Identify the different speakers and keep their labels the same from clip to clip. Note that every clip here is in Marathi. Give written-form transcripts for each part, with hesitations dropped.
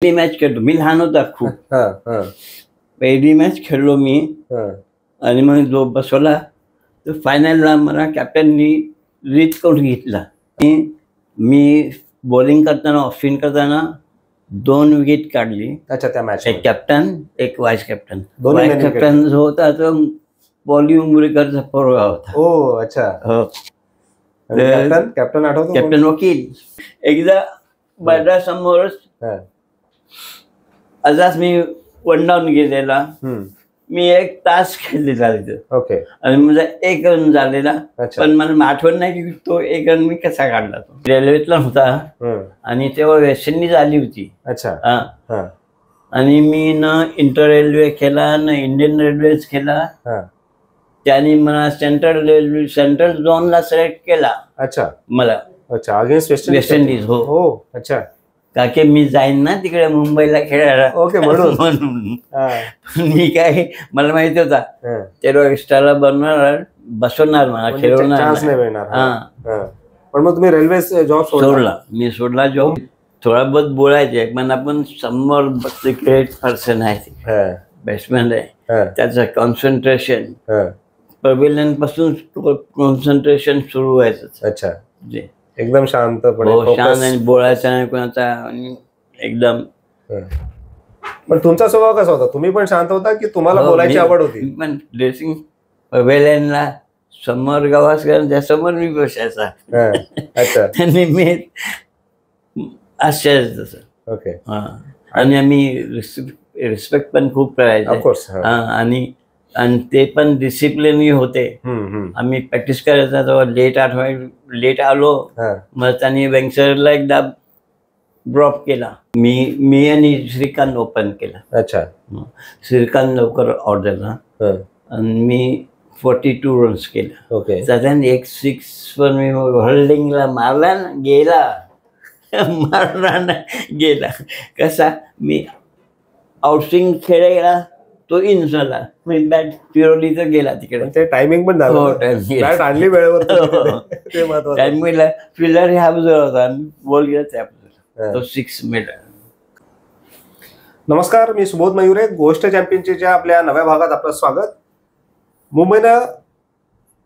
Speaker 1: पहिली मॅच खेळलो मी, लहान होता खूप. पहिली मॅच खेळलो मी आणि मग जो बसवला तर फायनलला मला कॅप्टननी लीड करून घेतला. मी बॉलिंग करताना ऑफ स्पिन करताना 2 विकेट काढली.
Speaker 2: अच्छा, त्या मॅच
Speaker 1: एक कॅप्टन एक व्हाईस कॅप्टन. व्हाईस कॅप्टन जो होता तो पॉली उमरीकरचा पोरगा होता.
Speaker 2: ओ अच्छा.
Speaker 1: हो.
Speaker 2: कॅप्टन आठवतो?
Speaker 1: कॅप्टन वकील. एकदा बॅटा समोरच असाच मी 1 डाऊन गेलेला. मी 1 तास खेळलेला तिथं.
Speaker 2: ओके.
Speaker 1: आणि माझा 1 रन झालेला. पण मला आठवण नाही की तो 1 रन मी कसा काढला. तो रेल्वेतला होता आणि तेव्हा वेस्ट इंडिज आली होती.
Speaker 2: अच्छा.
Speaker 1: आणि मी न इंटर रेल्वे केला न इंडियन रेल्वेज केला. त्याने मला सेंट्रल झोनला सिलेक्ट केला.
Speaker 2: अच्छा.
Speaker 1: मला
Speaker 2: अच्छा, अगेन्स्ट
Speaker 1: वेस्ट इंडिज. हो.
Speaker 2: अच्छा.
Speaker 1: का की मी जाईन ना तिकडे मुंबईला खेळायला.
Speaker 2: ओके, म्हणून
Speaker 1: मी काय मला माहिती होता तेव्हा एक्स्ट्राला बसवणार मला, खेळवणार
Speaker 2: चान्स नाही मिळणार. पण मग तुम्ही रेल्वे जॉब
Speaker 1: सोडला? मी सोडला जॉब. थोडा बहुत बोलायचे पण आपण समोर क्रिकेट पर्सन आहे, बॅट्समॅन आहे, त्याचं कॉन्सन्ट्रेशन पवेलियन पासून कॉन्सन्ट्रेशन सुरू व्हायचं.
Speaker 2: अच्छा. एकदम शांतपणे
Speaker 1: शांत आणि बोलायचा नाही कोणाचा एकदम.
Speaker 2: पण तुमचा स्वभाव कसा होता? तुम्ही पण शांत होता की तुम्हाला बोलायची आवड होती?
Speaker 1: पण ड्रेसिंग पवेलियनला समोर गावास्कर त्यासमोर मी बसायचा.
Speaker 2: अच्छा.
Speaker 1: आणि मी आश्चर्य तसं.
Speaker 2: ओके.
Speaker 1: आणि आम्ही रिस्पेक्ट पण खूप करायचो. आणि ते पण डिसिप्लिन होते. आम्ही प्रॅक्टिस करायचा तेव्हा लेट आलो मग त्यांनी वेंगसरला एकदा ड्रॉप केला. मी आणि श्रीकांत ओपन केला.
Speaker 2: अच्छा.
Speaker 1: श्रीकांत लवकर आउट झाला आणि मी 42 रन्स केला.
Speaker 2: ओके.
Speaker 1: साधारण 1 6 वर मी होल्डिंगला मारला ना, गेला कसा मी आउटस्विंग खेळायला तो इन झाला. मी बॅट फिरवली तर गेला तिकडे.
Speaker 2: ते टायमिंग पण बॅट आणली वेळेवर.
Speaker 1: टायमिंगला फिल्डर ह्या बाजूला होता आणि बॉल गेला त्या बाजूला, तो 6 मिळाला.
Speaker 2: नमस्कार, मी सुबोध मयुरे. गोष्ट चॅम्पियनशिपच्या आपल्या नव्या भागात आपलं स्वागत. मुंबईनं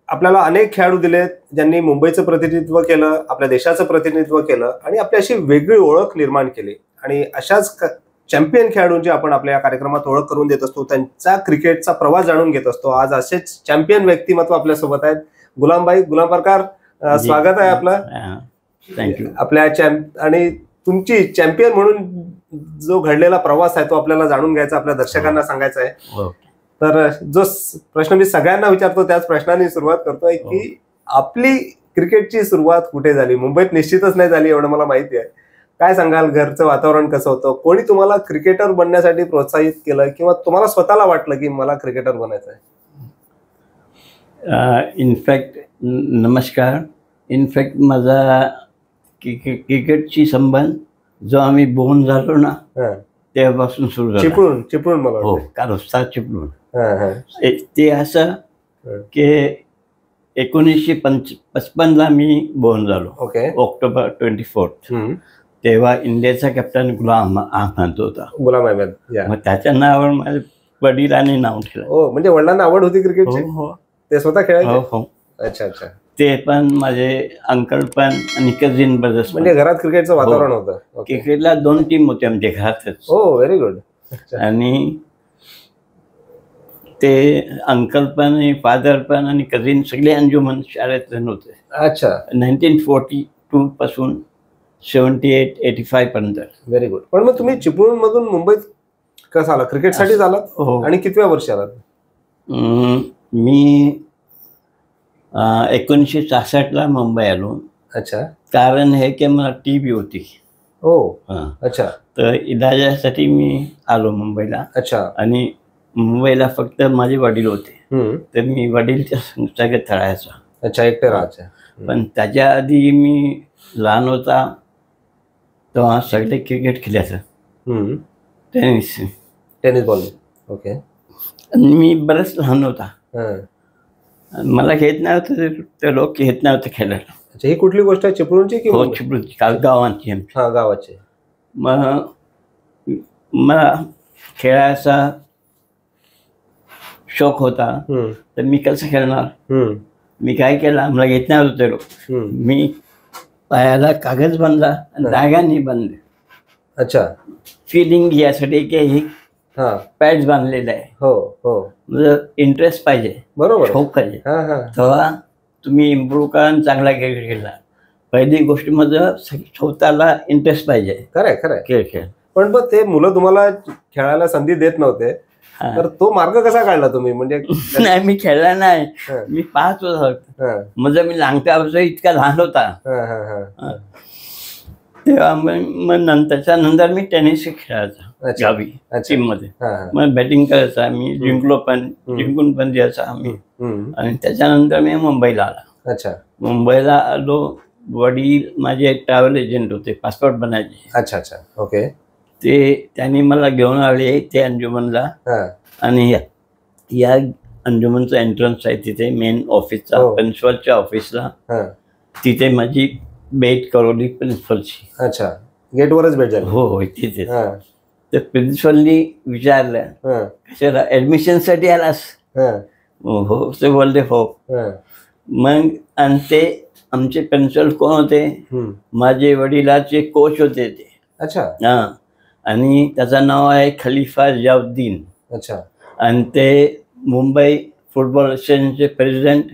Speaker 2: आपल्याला अनेक खेळाडू दिलेत ज्यांनी मुंबईचं प्रतिनिधित्व केलं, आपल्या देशाचं प्रतिनिधित्व केलं आणि आपली अशी वेगळी ओळख निर्माण केली. आणि अशाच चॅम्पियन खेळाडूंची आपण आपल्या कार्यक्रमात ओळख करून देत असतो, त्यांचा क्रिकेटचा प्रवास जाणून घेत असतो. आज असेच चॅम्पियन व्यक्तिमत्व आपल्यासोबत आहेत. गुलाम परकार, स्वागत आहे आपलं.
Speaker 1: थँक्यू.
Speaker 2: आपल्या आणि तुमची चॅम्पियन म्हणून जो घडलेला प्रवास आहे तो आपल्याला जाणून घ्यायचा, आपल्या दर्शकांना सांगायचा आहे. तर जो प्रश्न मी सगळ्यांना विचारतो त्याच प्रश्नाने सुरुवात करतोय की आपली क्रिकेटची सुरुवात कुठे झाली? मुंबईत निश्चितच नाही झाली एवढं मला माहिती आहे. काय सांगाल? घरचं वातावरण कसं होतं? कोणी तुम्हाला क्रिकेटर बनण्यासाठी प्रोत्साहित केलं किंवा तुम्हाला स्वतःला वाटलं की मला क्रिकेटर बनायचं आहे?
Speaker 1: इनफॅक्ट नमस्कार. इनफॅक्ट माझा क्रिकेटची संबंध जो आम्ही बोर्न झालो ना तेव्हापासून सुरू झाला.
Speaker 2: चिपळूण मला.
Speaker 1: हो, कारस्ता चिपळूण. ते असं की 1955ला मी बोर्न झालो.
Speaker 2: ओके.
Speaker 1: ऑक्टोबर 24. तेव्हा इंडियाचा कॅप्टन गुलाम अहमद होता.
Speaker 2: गुलाम अहमद.
Speaker 1: मग त्याच्या नावावर माझ्या वडिलांनी नाव ठेवलं.
Speaker 2: हो, म्हणजे वडिलांना आवड होती क्रिकेटची?
Speaker 1: हो.
Speaker 2: ते स्वतः खेळायचे?
Speaker 1: हो.
Speaker 2: अच्छा अच्छा.
Speaker 1: ते पण माझे अंकल पण आणि कझिन ब्रदर्स.
Speaker 2: म्हणजे घरात क्रिकेटचं वातावरण होतं?
Speaker 1: क्रिकेटला 2 टीम होत्या आमच्या घरातच.
Speaker 2: हो, व्हेरी गुड. आणि
Speaker 1: ते अंकल पण फादर पण आणि कझिन सगळे अंजुमन शाळेत होते.
Speaker 2: अच्छा.
Speaker 1: 1942 पासून 78-85 पर्यंत.
Speaker 2: Very good. पण मग तुम्ही चिपळूण मधून मुंबईत कसं आला? क्रिकेटसाठी आलात?
Speaker 1: हो.
Speaker 2: आणि कितव्या वर्षी आलात?
Speaker 1: मी 1966ला मुंबई आलो.
Speaker 2: अच्छा.
Speaker 1: कारण हे की मला TB होती.
Speaker 2: हो. अच्छा. तर
Speaker 1: इलाजासाठी मी आलो मुंबईला.
Speaker 2: अच्छा.
Speaker 1: आणि मुंबईला फक्त माझे वडील होते, तर मी वडीलच्या सगळ्यात खेळायचा.
Speaker 2: अच्छा, एकटे राहायचं.
Speaker 1: पण त्याच्या आधी मी लहान होता तेव्हा सगळे क्रिकेट खेळायचं.
Speaker 2: Tennis ball. ओके.
Speaker 1: आणि मी बरंच लहान होता. मला घेत नव्हतं, ते लोक घेत नव्हतं खेळायला.
Speaker 2: अच्छा, ही कुठली गोष्ट आहे? चिपळूणची की?
Speaker 1: हो, चिपळूणची. गावाची.
Speaker 2: गावाची.
Speaker 1: मग मला खेळायचा शौक होता, तर मी कसं खेळणार. मी काय केलं, मला येत नाही होते लोक, मी पायाला कागद बांधला आणि धाग्याने बांधले.
Speaker 2: अच्छा.
Speaker 1: फिलिंग यासाठी की हे पॅड्स बांधलेले आहे.
Speaker 2: हो हो.
Speaker 1: म्हणजे इंटरेस्ट पाहिजे,
Speaker 2: बरोबर,
Speaker 1: शौक पाहिजे, तेव्हा तुम्ही इम्प्रूव्ह करा आणि चांगला खेळ खेळला. पहिली गोष्ट म्हणजे स्वतःला इंटरेस्ट पाहिजे.
Speaker 2: खरंय खरंय.
Speaker 1: खेळ
Speaker 2: पण मग ते मुलं तुम्हाला खेळायला संधी देत नव्हते, तर तो मार्ग कसा काढला तुम्ही? म्हणजे
Speaker 1: नाही, मी खेळला नाही, मी पाहत होतो. म्हणजे मी लहानपणापासून इतका लहान होता तेव्हा मग नंतर मी टेनिस खेळायचा गावी टीम मध्ये. मग बॅटिंग करायचा मी, जिंकून पण द्यायचा आम्ही. आणि त्याच्यानंतर मी मुंबईला आला.
Speaker 2: अच्छा.
Speaker 1: मुंबईला आलो, वडील माझे ट्रॅव्हल एजंट होते, पासपोर्ट बनायचे.
Speaker 2: अच्छा अच्छा. ओके.
Speaker 1: ते त्यांनी मला घेऊन आले ते अंजुमनला. आणि या अंजुमनचा एंट्रन्स आहे तिथे मेन ऑफिसचा, प्रिन्सिपलच्या ऑफिसला. तिथे माझी भेट कळवली प्रिन्सिपलची.
Speaker 2: अच्छा. गेटवरच भेट झाली?
Speaker 1: हो हो, तिथे. तर प्रिन्सिपलनी विचारलं, कशाला ऍडमिशनसाठी आलास? हो, ते बोलले हो. मग आणि ते आमचे प्रिन्सिपल कोण होते? माझे वडिलाचे कोच होते ते.
Speaker 2: अच्छा.
Speaker 1: आणि त्याचं नाव आहे खलिफा जियाउद्दीन.
Speaker 2: अच्छा.
Speaker 1: आणि ते मुंबई फुटबॉल असोसिएशनचे प्रेसिडेंट,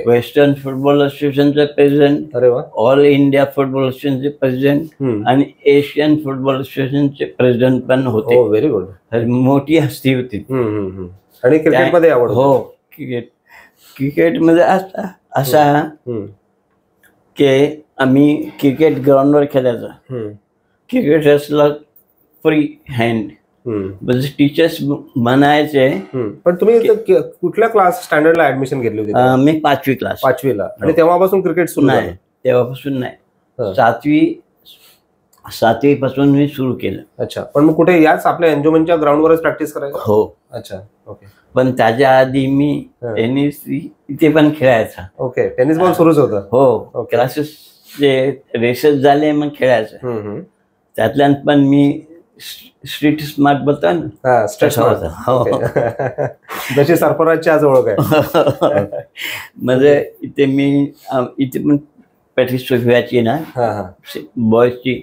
Speaker 1: वेस्टर्न फुटबॉल असोसिएशनचे प्रेसिडेंट, ऑल इंडिया फुटबॉल असोसिएशनचे प्रेसिडेंट आणि एशियन फुटबॉल असोसिएशनचे प्रेसिडेंट पण होते.
Speaker 2: Very good.
Speaker 1: मोठी हस्ती होती.
Speaker 2: आणि क्रिकेटमध्ये आवड?
Speaker 1: हो, क्रिकेटमध्ये असा की आम्ही क्रिकेट ग्राउंडवर खेळायचा. क्रिकेट असला फ्री हँड, टीचर्स बनायचे.
Speaker 2: पण तुम्ही कुठल्या क्लास स्टँडर्डला ऍडमिशन घेतली होती?
Speaker 1: मी 5वी क्लास.
Speaker 2: 5वीला. आणि तेव्हापासून क्रिकेट सुरू?
Speaker 1: नाही, तेव्हापासून नाही, 7वी पासून मी सुरू केलं.
Speaker 2: अच्छा. पण मग कुठे याच आपल्या अंजुमनच्या ग्राउंडवरच प्रॅक्टिस करायचं?
Speaker 1: हो.
Speaker 2: अच्छा. ओके.
Speaker 1: पण त्याच्या आधी मी टेनिस इथे पण खेळायचा.
Speaker 2: ओके. टेनिस बॉल सुरूच होतं?
Speaker 1: हो. क्लासेस रेसेस झाले मग खेळायचं. त्यातल्यात पण मी स्ट्रीट स्मार्ट बोलता ना,
Speaker 2: जशी सरफराजची आज ओळख आहे.
Speaker 1: म्हणजे इथे पण प्रॅक्टिस व्हायची ना बॉयजची,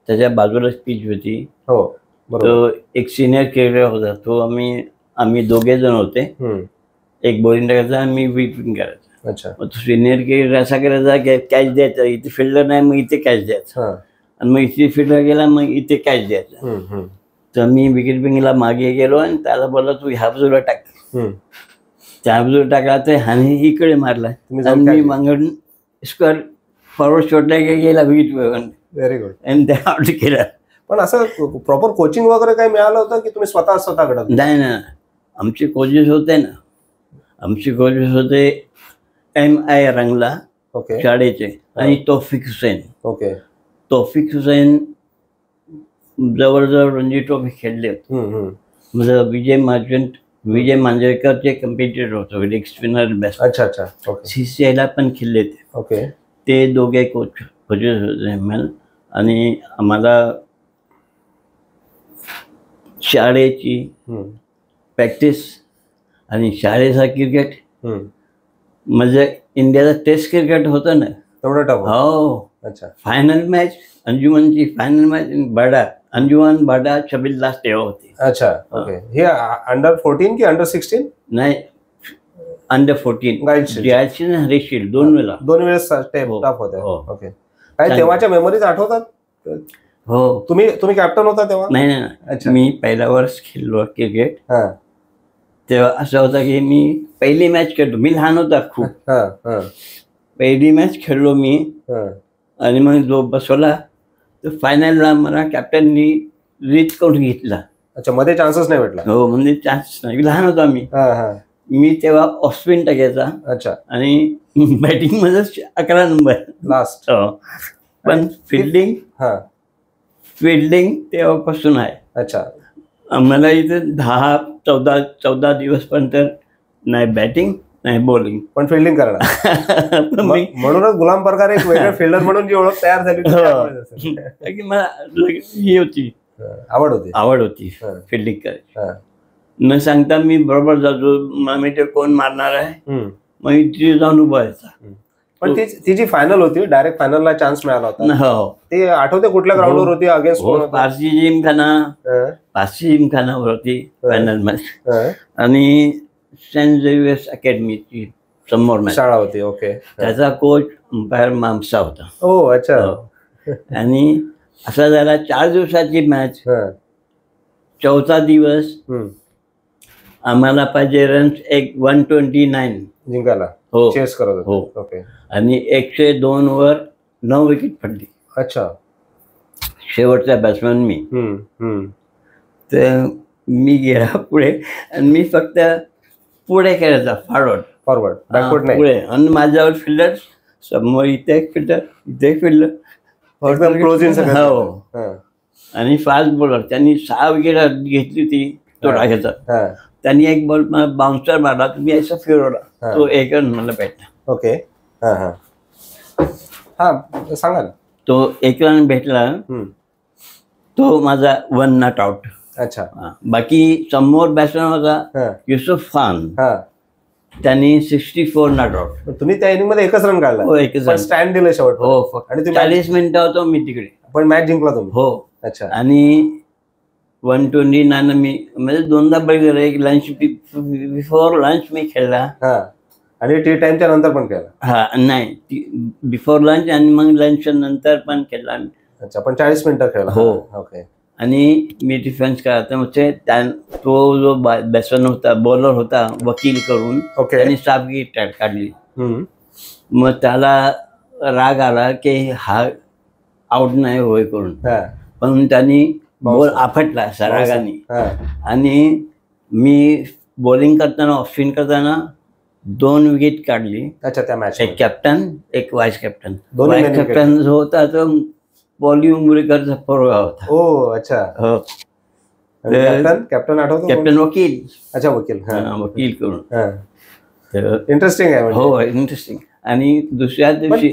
Speaker 1: त्याच्या बाजूलाच पिच होती.
Speaker 2: हो.
Speaker 1: तो एक सिनियर क्रिकेटर होता, तो आम्ही 2 जण होते. एक बॉलिंग करायचा आणि मी विपिंग करायचा.
Speaker 2: अच्छा.
Speaker 1: तो सिनियर क्रिकेटर असा करायचा की कॅच द्यायचा, इथे फिल्डर नाही मग इथे कॅच द्यायचा, आणि मग इथे फिल्डर गेला मग इथे कॅच द्यायचा. तर मी विकेट किपिंगला मागे गेलो आणि त्याला बोलला तू ह्या बाजूला टाक. त्या बाजूला टाकला तर ह्याने इकडे मारला आणि मी मागून स्क्वेअर फॉरवर्ड शॉटला गेला विकेट.
Speaker 2: Very good.
Speaker 1: आणि त्या आउट केला.
Speaker 2: पण असं प्रॉपर कोचिंग वगैरे काय मिळालं होतं की तुम्ही स्वतः घडत?
Speaker 1: नाही ना, आमचे कोचेस होते ना, MI रंगला शाळेचे आणि तौफिक हुसेन.
Speaker 2: ओके.
Speaker 1: तौफिक हुसेन जवळजवळ रणजी ट्रॉफी खेळले होते. म्हणजे विजय मांजरेकरचे कम्पिटिटर होते, लेग स्पिनर बेस्ट.
Speaker 2: अच्छा अच्छा.
Speaker 1: CCIला पण खेळले ते.
Speaker 2: ओके.
Speaker 1: ते दोघे कोचेस होते. आणि आम्हाला शाळेची प्रॅक्टिस आणि शाळेचा क्रिकेट, म्हणजे इंडियाचा टेस्ट क्रिकेट होतं ना
Speaker 2: तेवढं टफ?
Speaker 1: हो.
Speaker 2: अच्छा.
Speaker 1: फायनल मॅच अंजुमनची, फायनल मॅच अंजुमन बाडा 26 लास्ट तेव्हा होती.
Speaker 2: अच्छा. ओके. हे अंडर 14 की अंडर 16? नाही,
Speaker 1: अंडर 14. जयाशील आणि हरीशील दोन वेळेस
Speaker 2: टफ होते. ओके. काय तेव्हाच्या मेमरीज आठवतात?
Speaker 1: हो.
Speaker 2: तुम्ही कॅप्टन होता तेव्हा?
Speaker 1: नाही, मी पहिल्या वर्ष खेळलो क्रिकेट. तेव्हा असं होतं की मी पहिली मॅच खेळलो, मी लहान होता खूप. पहिली मॅच खेळलो मी आणि मग जो बसवला तर फायनलला मला कॅप्टननी रीच करून घेतला.
Speaker 2: अच्छा. मध्ये चान्सच नाही भेटला?
Speaker 1: हो, म्हणजे चान्स नाही, लहान होता मी तेव्हा ऑस्पिन टाकायचा.
Speaker 2: अच्छा.
Speaker 1: आणि बॅटिंग मध्येच 11 नंबर
Speaker 2: लास्ट.
Speaker 1: पण फिल्डिंग तेव्हापासून आहे.
Speaker 2: अच्छा.
Speaker 1: आम्हाला इथे 10-14 दिवसपर्यंत नाही बॅटिंग नाही बॉलिंग,
Speaker 2: पण फिल्डिंग करणार. म्हणूनच गुलाम परकार एक वेगळा फिल्डर म्हणून जी ओळख तयार झाली. मला
Speaker 1: ही होती
Speaker 2: आवड होती
Speaker 1: फिल्डिंग करायची. न सांगता मी बरोबर जातो, मग ते कोण मारणार आहे मग तिथे जाऊन उभा व्हायचा.
Speaker 2: पण ती जी फायनल होती, डायरेक्ट फायनलला चान्स मिळाला होता.
Speaker 1: हो,
Speaker 2: ते आठवते कुठल्या ग्राउंडवर होती, अगेन्स्ट
Speaker 1: पारसी जिमखानावर होती फायनल मॅच, आणि सेंट झेवियर्स अकॅडमीची समोर
Speaker 2: शाळा होती. ओके.
Speaker 1: त्याचा कोच अंपायर मामसा होता.
Speaker 2: हो, अच्छा.
Speaker 1: आणि असा झाला 4 दिवसाची मॅच. चौथा दिवस आम्हाला पाहिजे रन्स 129
Speaker 2: जिंकायला.
Speaker 1: हो,
Speaker 2: चेस करत
Speaker 1: हो.
Speaker 2: ओके.
Speaker 1: आणि 102 वर 9 विकेट पडली.
Speaker 2: अच्छा.
Speaker 1: शेवटचा बॅट्समॅन मी. तर मी गेला पुढे, आणि मी फक्त पुढे खेळायचा, फॉरवर्ड बॅकवर्ड नाही. पुढे, आणि माझ्यावर फिल्डर समोर, इथे एक फिल्डर, इथे एक फिल्डर, हो. आणि फास्ट बॉलर, त्यांनी 6 विकेट घेतली होती. तो राखायचा, त्यांनी एक बॉल बाउन्सर मारला, मी असं फिरवला, तो 1 रन मला भेटला.
Speaker 2: ओके. सांगा ना.
Speaker 1: तो 1 रन भेटला, तो माझा 1 नॉट आउट.
Speaker 2: अच्छा.
Speaker 1: बाकी समोर बॅट्समॅन होता युसुफ खान, त्यांनी 64 नॉट आउट.
Speaker 2: तुम्ही त्या इनिंग मध्ये 1च रन काढला.
Speaker 1: हो, 1च रन,
Speaker 2: स्टँड दिलं शेवट.
Speaker 1: हो, आणि 40 मिनिटं होतो मी तिकडे,
Speaker 2: पण मॅच जिंकला तुम्ही.
Speaker 1: हो.
Speaker 2: अच्छा.
Speaker 1: आणि 129 मी म्हणजे 2दा बळी गेलो. एक लंच, बिफोर लंच मी खेळला,
Speaker 2: आणि टी टाइमच्या नंतर पण खेळला.
Speaker 1: नाही, बिफोर लंच आणि मग लंचच्या नंतर पण खेळला.
Speaker 2: अच्छा, पण 40 मिनिटं खेळला.
Speaker 1: हो.
Speaker 2: ओके.
Speaker 1: आणि मी डिफेन्स करायचा, म्हणजे तो जो बॅट्समॅन होता, बॉलर होता, वकील करून त्यांनी स्टाफ विकेट काढली. मग त्याला राग आला की हा आउट नाही होय करून, पण त्यांनी बॉल आपटला रागाने, आणि मी बॉलिंग करताना, ऑफ स्पिन करताना 2 विकेट काढली.
Speaker 2: अच्छा. त्या मॅच
Speaker 1: एक कॅप्टन, एक व्हाईस कॅप्टन. व्हाईस कॅप्टन जो होता तो पॉली उमरीकरचा पोरगा होता.
Speaker 2: हो, अच्छा. हो. कॅप्टन आठवतो?
Speaker 1: कॅप्टन वकील.
Speaker 2: अच्छा, वकील.
Speaker 1: वकील करून.
Speaker 2: इंटरेस्टिंग आहे.
Speaker 1: हो, इंटरेस्टिंग. आणि दुसऱ्या दिवशी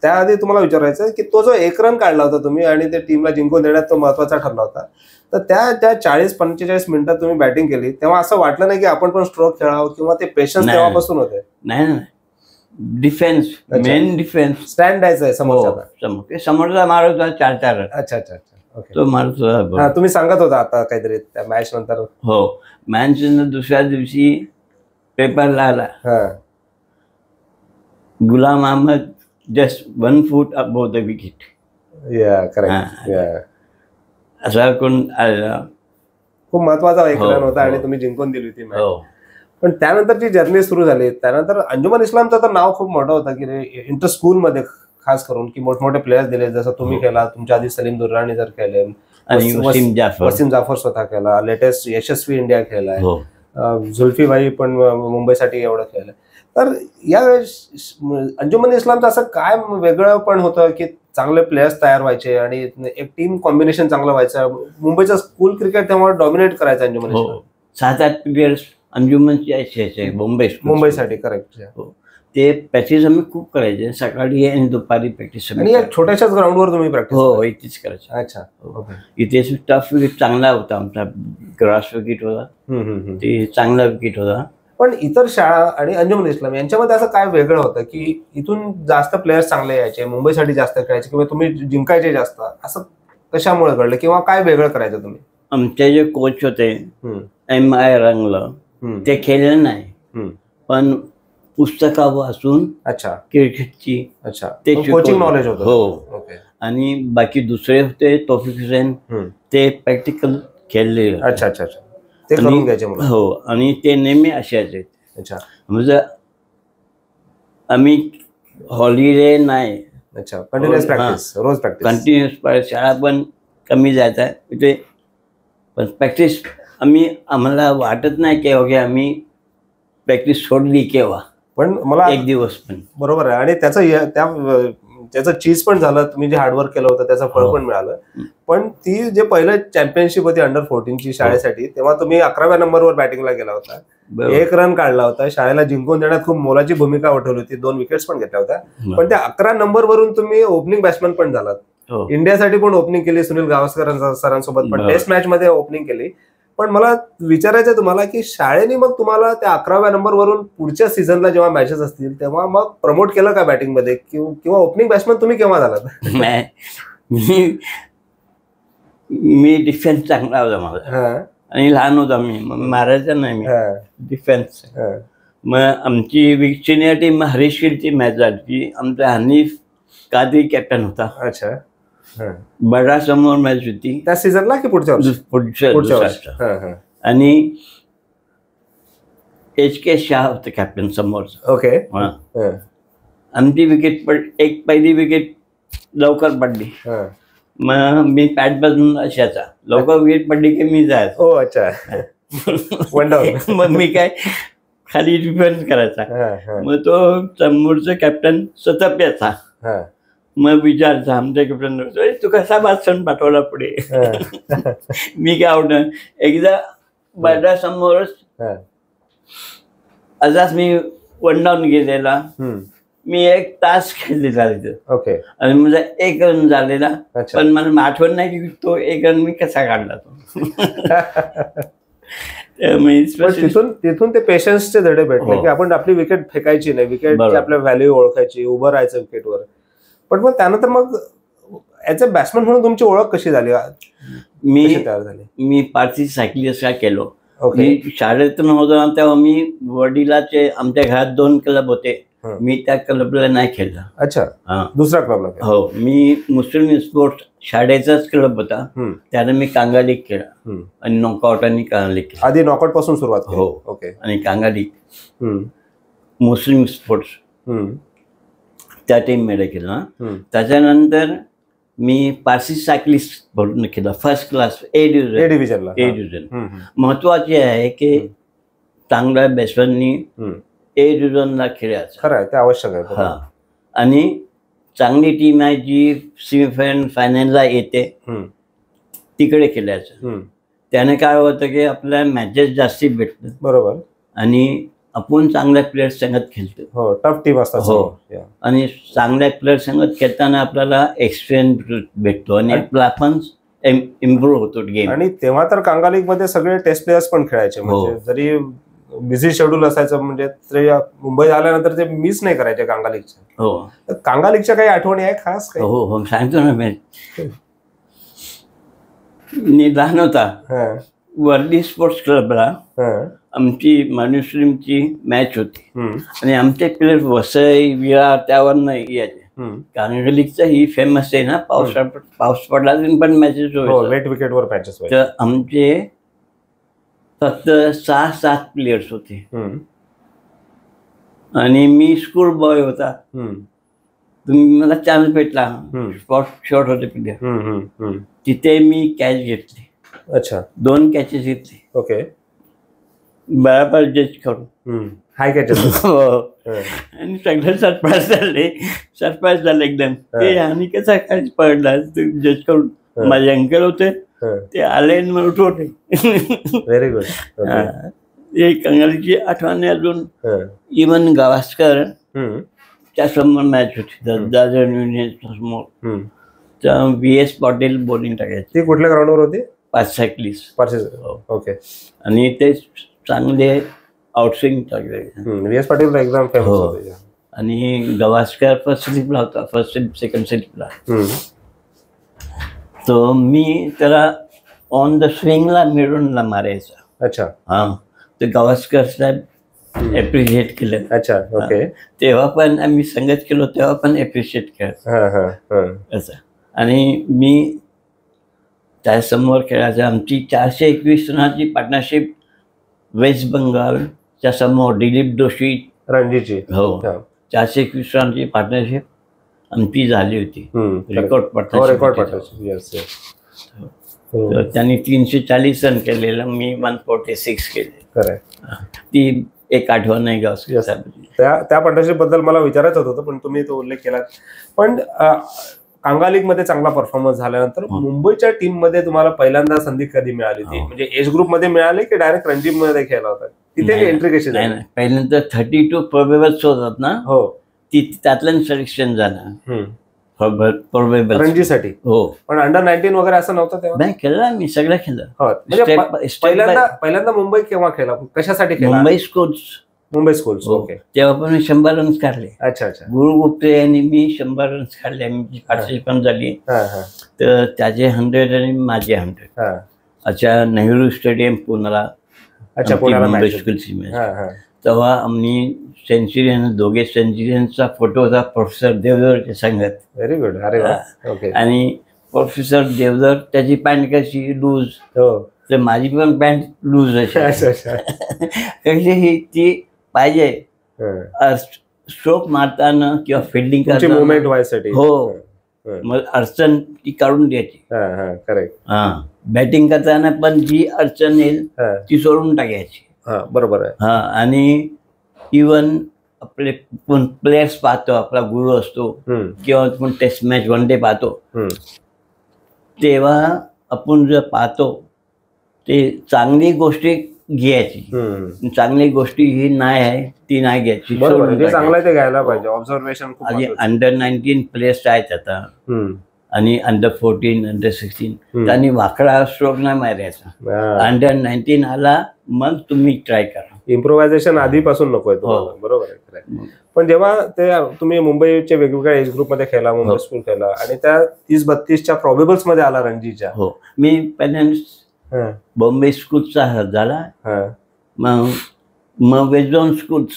Speaker 2: त्याआधी तुम्हाला विचारायचं की तो जो 1 रन काढला होता तुम्ही, आणि ते टीमला जिंकून देण्यात तो महत्वाचा ठरला होता, तर त्या 40-45 मिनिटात तुम्ही बॅटिंग केली, तेव्हा असं वाटलं नाही की आपण पण स्ट्रोक खेळावं, किंवा ते पेशन्स तेव्हापासून होते?
Speaker 1: नाही, डिफेन्स, मेन डिफेन्स.
Speaker 2: स्टँड द्यायचं आहे
Speaker 1: समोरचा मारत होता 4-4 रन.
Speaker 2: अच्छा.
Speaker 1: तो मारत होता.
Speaker 2: तुम्ही सांगत होता आता काहीतरी त्या मॅच नंतर.
Speaker 1: हो, मॅच दुसऱ्या दिवशी पेपरला आला, Ghulam Ahmed just 1 foot above the wicket. असा कोण आला, खूप
Speaker 2: महत्वाचा 1 रन होता, आणि तुम्ही जिंकून दिली होती मॅच. पण त्यानंतरची जर्नी सुरू झाली. त्यानंतर अंजुमन इस्लामचं तर नाव खूप मोठं होतं की इंटर स्कूल मध्ये, खास करून की मोठमोठे प्लेयर्स दिले, जसं तुम्ही केला, तुमच्या आधी सलीम दुर्रानी जर केले, वसीम जाफर स्वतः केला, लेटेस्ट यशस्वी इंडिया खेळलाय, जुल्फीभाई पण मुंबईसाठी एवढं खेळलंय. तर यावेळेस अंजुमन इस्लामचं असं काय वेगळं पण होतं की चांगले प्लेयर्स तयार व्हायचे, आणि एक टीम कॉम्बिनेशन चांगलं व्हायचं. मुंबईचं स्कूल क्रिकेट तेव्हा डॉमिनेट करायचं अंजुमन इस्लाम.
Speaker 1: 7-8 प्लेयर्स अंजुमनचे असायचे
Speaker 2: मुंबईसाठी. करेक्ट.
Speaker 1: ते प्रॅक्टिस आम्ही खूप करायचे, सकाळी आणि दुपारी प्रॅक्टिस.
Speaker 2: आणि छोट्याशाच ग्राउंडवर तुम्ही प्रॅक्टिस?
Speaker 1: हो, इथेच करायचं.
Speaker 2: अच्छा.
Speaker 1: इथे टफ विकेट चांगला होता आमचा, ग्रास विकेट होता, ते चांगला विकेट होता.
Speaker 2: पण इतर शाळा आणि अंजुमन इस्लाम यांच्यामध्ये असं काय वेगळं होतं की इथून जास्त प्लेयर्स चांगले यायचे, मुंबईसाठी जास्त खेळायचे, किंवा तुम्ही जिंकायचे जास्त, असं कशामुळे घडलं, किंवा काय वेगळं करायचं तुम्ही?
Speaker 1: आमचे जे कोच होते MI रंगलं, ते खेळले नाही, पण पुस्तका वाचून क्रिकेटची
Speaker 2: ते कोचिंग नॉलेज होतं.
Speaker 1: हो. आणि बाकी दुसरे होते तौफिक हुसेन, ते प्रॅक्टिकल खेळले.
Speaker 2: अच्छा. ते करून घ्यायचे.
Speaker 1: हो, आणि ते नेहमी असायचे.
Speaker 2: अच्छा.
Speaker 1: म्हणजे आम्ही हॉलिडे नाही.
Speaker 2: अच्छा. कंटिन्युअस प्रॅक्टिस, रोज प्रॅक्टिस,
Speaker 1: कंटिन्युअस. शाळा पण कमी जायचा इथे, पण प्रॅक्टिस आम्हाला वाटत नाही की ओके आम्ही प्रॅक्टिस सोडली केव्हा,
Speaker 2: पण मला
Speaker 1: 1 दिवस पण.
Speaker 2: बरोबर आहे. आणि त्याचं चीज पण झालं, तुम्ही जे हार्डवर्क केलं होतं त्याचं फळ पण मिळालं. पण ती जे पहिलं चॅम्पियनशिप होती अंडर 14ची शाळेसाठी, तेव्हा तुम्ही 11व्या नंबरवर बॅटिंगला गेला होता, 1 रन काढला होता, शाळेला जिंकून देण्यात खूप मोलाची भूमिका वठवली होती, 2 विकेट्स पण घेतल्या होत्या. पण त्या 11 नंबरवरून तुम्ही ओपनिंग बॅट्समन पण झालात. इंडियासाठी पण ओपनिंग केली, सुनील गावस्कर सरांसोबत पण टेस्ट मॅच मध्ये ओपनिंग केली. पण मला विचारायचं आहे तुम्हाला की शाळेने मग तुम्हाला त्या 11व्या नंबरवरून पुढच्या सीझनला जेव्हा मॅचेस असतील तेव्हा मग प्रमोट केलं का बॅटिंग मध्ये, किंवा ओपनिंग बॅट्समन तुम्ही केव्हा झालात?
Speaker 1: मी डिफेन्स चांगला होता माझा आणि लहान होता मी, मारायचा नाही मी, डिफेन्स. मग आमची सिनियर टीम हरीशगिरची मॅच झाली, आमचा हनीफ कादरी कॅप्टन होता.
Speaker 2: अच्छा.
Speaker 1: बडा समोर मॅच होती
Speaker 2: त्या सीझनला की पुढच्या वर्षी?
Speaker 1: आणि HK शाह होते कॅप्टन समोरचा.
Speaker 2: ओके.
Speaker 1: आमची विकेट एक पहिली विकेट लवकर पडली, मग मी पॅट बदलून अशाचा लवकर विकेट पडली की मी जायचो.
Speaker 2: अच्छा.
Speaker 1: मग मी काय खाली डिफेन्स करायचा. मग तो समोरचा कॅप्टन सतप्याचा, मग विचारचा आमच्या कॅप्टन, तू कसा बादसन पाठवला पुढे? मी काय आवडलं, एकदा बडा समोरच असाच मी 1 डाऊन गेलेला, मी 1 तास खेळलेला तिथं.
Speaker 2: ओके.
Speaker 1: आणि माझा 1 रन झालेला, पण मला आठवण नाही की तो 1 रन मी कसा काढला तो.
Speaker 2: तिथून ते पेशन्सचे धडे भेटले की आपण आपली विकेट फेकायची नाही, विकेटची आपल्या व्हॅल्यू ओळखायची, उभं राहायचं विकेटवर. पण मग त्यानंतर मग ॲज अ बॅट्समन म्हणून तुमची ओळख कशी झाली, तयार झाली?
Speaker 1: मी पारसी सायकलिस्ट केलो. मी शाळेतून होतो ना तेव्हा मी वडिलाचे, आमच्या घरात 2 क्लब होते, मी त्या क्लबला नाही खेळला.
Speaker 2: अच्छा. दुसरा क्लबला?
Speaker 1: हो. मी मुस्लिम स्पोर्ट्स शाळेचाच क्लब होता, त्याला मी कांगा लीग खेळला आणि नॉकआउट आणि कांगा लीग केला.
Speaker 2: आधी नॉकआउट पासून सुरुवात?
Speaker 1: हो. ओके. आणि कांगा लीग, मुस्लिम स्पोर्ट्स त्या टीम मध्ये केला. त्याच्यानंतर मी पारसी सायकलिस्ट म्हणून केला, फर्स्ट क्लास ए डिव्हिजन. महत्वाचे आहे की चांगल्या बॅट्समॅननी ए डिव्हिजनला खेळायचं.
Speaker 2: खरं आहे, ते आवश्यक आहे.
Speaker 1: हा. आणि चांगली टीम आहे जी फायनलला येते तिकडे खेळायचं. त्याने काय होतं की आपल्या मॅचेस जास्ती भेटतात.
Speaker 2: बरोबर.
Speaker 1: आणि आपण चांगल्या प्लेयर्स संगत खेळतो.
Speaker 2: टफ टीम असतात.
Speaker 1: हो. आणि चांगल्या प्लेयर्स संगत खेळताना आपल्याला एक्सपिरियन्स भेटतो आणि आपला आपण इम्प्रूव्ह होतो गेम.
Speaker 2: आणि तेव्हा तर कांगा लीग मध्ये सगळे टेस्ट प्लेयर्स पण खेळायचे, म्हणजे जरी बिझी शेड्यूल असायचं म्हणजे मुंबई आल्यानंतर ते मिस नाही करायचे कांगा लीगच्या.
Speaker 1: हो.
Speaker 2: कांगा लीगच्या काही आठवणी आहे खास?
Speaker 1: हो हो, सांगतो ना. मी लहान होता, वर्ली स्पोर्ट्स क्लबला आमची मुस्लिमची मॅच होती आणि आमचे प्लेयर वसई विरार त्यावर नाही यायचे. कांगा लीगचा ही फेमस आहे ना, पाऊस पडला पण मॅचेस
Speaker 2: वेट विकेटवर मॅचेस.
Speaker 1: तर आमचे फक्त 6-7 प्लेयर्स होते आणि मी स्कूल बॉय होता. तुम्ही मला चान्स भेटला, स्पॉट शॉट होते प्लेयर, तिथे मी कॅच घेतली.
Speaker 2: अच्छा.
Speaker 1: 2 कॅचेस घेतली.
Speaker 2: ओके.
Speaker 1: बराबर जज करून
Speaker 2: हाय कॅचेस.
Speaker 1: आणि सगळं सरप्राईज झालं एकदम. ते आणि कसा कॅच पडला जज करून. माझे अंकल होते, ते आले मला उठवले.
Speaker 2: Very good.
Speaker 1: एक कंगालीची आठवण अजून. इवन गावस्कर त्या समोर मॅच होती, दादर युनियन समोर, तर VS पाटील बॉलिंग टाकायची.
Speaker 2: ती कुठल्या ग्राउंडवर होती?
Speaker 1: पाच सायकलिस्ट.
Speaker 2: ओके.
Speaker 1: आणि ते चांगले आउटस्विंग टाकले.
Speaker 2: VS पाटील एकदम फेमस होते.
Speaker 1: आणि गावस्कर फर्स्ट स्लिपला होता, फर्स्ट स्लिप सेकंड स्लिपला. तो मी त्याला ऑन द स्विंगला मिळूनला मारायचा.
Speaker 2: अच्छा.
Speaker 1: हा. तर गावस्कर साहेब ॲप्रिशिएट केलं.
Speaker 2: अच्छा. ओके.
Speaker 1: तेव्हा पण आम्ही संगत केलो, तेव्हा पण ॲप्रिशिएट करायचं असं. आणि मी त्यासमोर खेळायचं. आमची 421 रनाची पार्टनरशिप वेस्ट बंगालच्या समोर दिलीप जोशी रणजीची. हो. 421 रनाची पार्टनरशिप आमची झाली होती. Record partnership. त्यांनी 340 रन केलेलं, मी 146 केले. ती एक आठवण आहे गावस्कर साहेब.
Speaker 2: त्या पार्टनरशिप बद्दल मला विचारायचं होतं, पण तुम्ही तो उल्लेख केला. पण कांगा लीग मध्ये चांगला परफॉर्मन्स झाल्यानंतर मुंबईच्या टीम मध्ये तुम्हाला पहिल्यांदा संधी कधी मिळाली होती? म्हणजे एज ग्रुप मध्ये मिळाली की डायरेक्ट रणजी मध्ये खेळला होता? तिथे एंट्री कशी झाली?
Speaker 1: पहिल्यांदा 32 प्रोबेबल्स होतात ना.
Speaker 2: हो.
Speaker 1: त्यातलं सिलेक्शन झालं. प्रोबेबल
Speaker 2: रणजीसाठी.
Speaker 1: हो.
Speaker 2: पण अंडर 19 वगैरे असं नव्हतं तेव्हा?
Speaker 1: नाही, केलं मी, सगळं केलं.
Speaker 2: पहिल्यांदा मुंबई केव्हा केला, कशासाठी केला?
Speaker 1: मुंबई स्कूल्स.
Speaker 2: ओके.
Speaker 1: तेव्हा पण मी 100 रन्स काढले.
Speaker 2: अच्छा.
Speaker 1: गुरु गुप्ते यांनी मी 100 रन्स काढले. आमची पार्टिसिपंट झाली तर त्याचे 100 आणि माझे 100. अच्छा, नेहरू स्टेडियम पुण्याला.
Speaker 2: अच्छा,
Speaker 1: मुंबई स्कूलची मॅच. तेव्हा आम्ही सेंचुरियन, दोघे सेंचुरियनचा फोटो होता प्रोफेसर देवधरच्या संघात.
Speaker 2: Very good. अरे ओके.
Speaker 1: आणि प्रोफेसर देवधर त्याची पॅन्ट कशी लूज, तर माझी पण पॅन्ट लूज अशी कशी ती पाहिजे स्ट्रोक मारताना किंवा फिल्डिंग करताना
Speaker 2: मुवमेंट व्हायसाठी.
Speaker 1: हो, मग अडचण ती काढून द्यायची.
Speaker 2: करेक्ट.
Speaker 1: बॅटिंग करताना पण जी अडचण येईल ती सोडून टाकायची.
Speaker 2: बरोबर आहे.
Speaker 1: आणि इवन आपले प्लेयर्स पाहतो, आपला गुरु असतो किंवा आपण टेस्ट मॅच, वन डे पाहतो, तेव्हा आपण जर पाहतो ते चांगली गोष्टी घ्यायची, चांगली गोष्टी ही नाही आहे ती नाही घ्यायची.
Speaker 2: चांगलं ते घ्यायला पाहिजे. ऑब्झर्वेशन.
Speaker 1: अंडर 19 प्लेयर्स आहेत आता आणि अंडर 14, अंडर 16 त्यांनी वाकडा स्ट्रोक नाही मारायचा. अंडर 19 आला मग तुम्ही ट्राय करा.
Speaker 2: इम्प्रोव्हायझेशन आधीपासून नकोय तुम्हाला. बरोबर आहे. पण जेव्हा ते तुम्ही मुंबईच्या वेगवेगळ्या एज ग्रुपमध्ये खेळला, मुंबई स्कूल खेळला आणि त्या 30-32च्या प्रोबेबल्स मध्ये आला रणजीच्या.
Speaker 1: हो, मी पहिल्यांदा बॉम्बे स्कूलचा झाला, मग वेस्टर्न स्कूल्स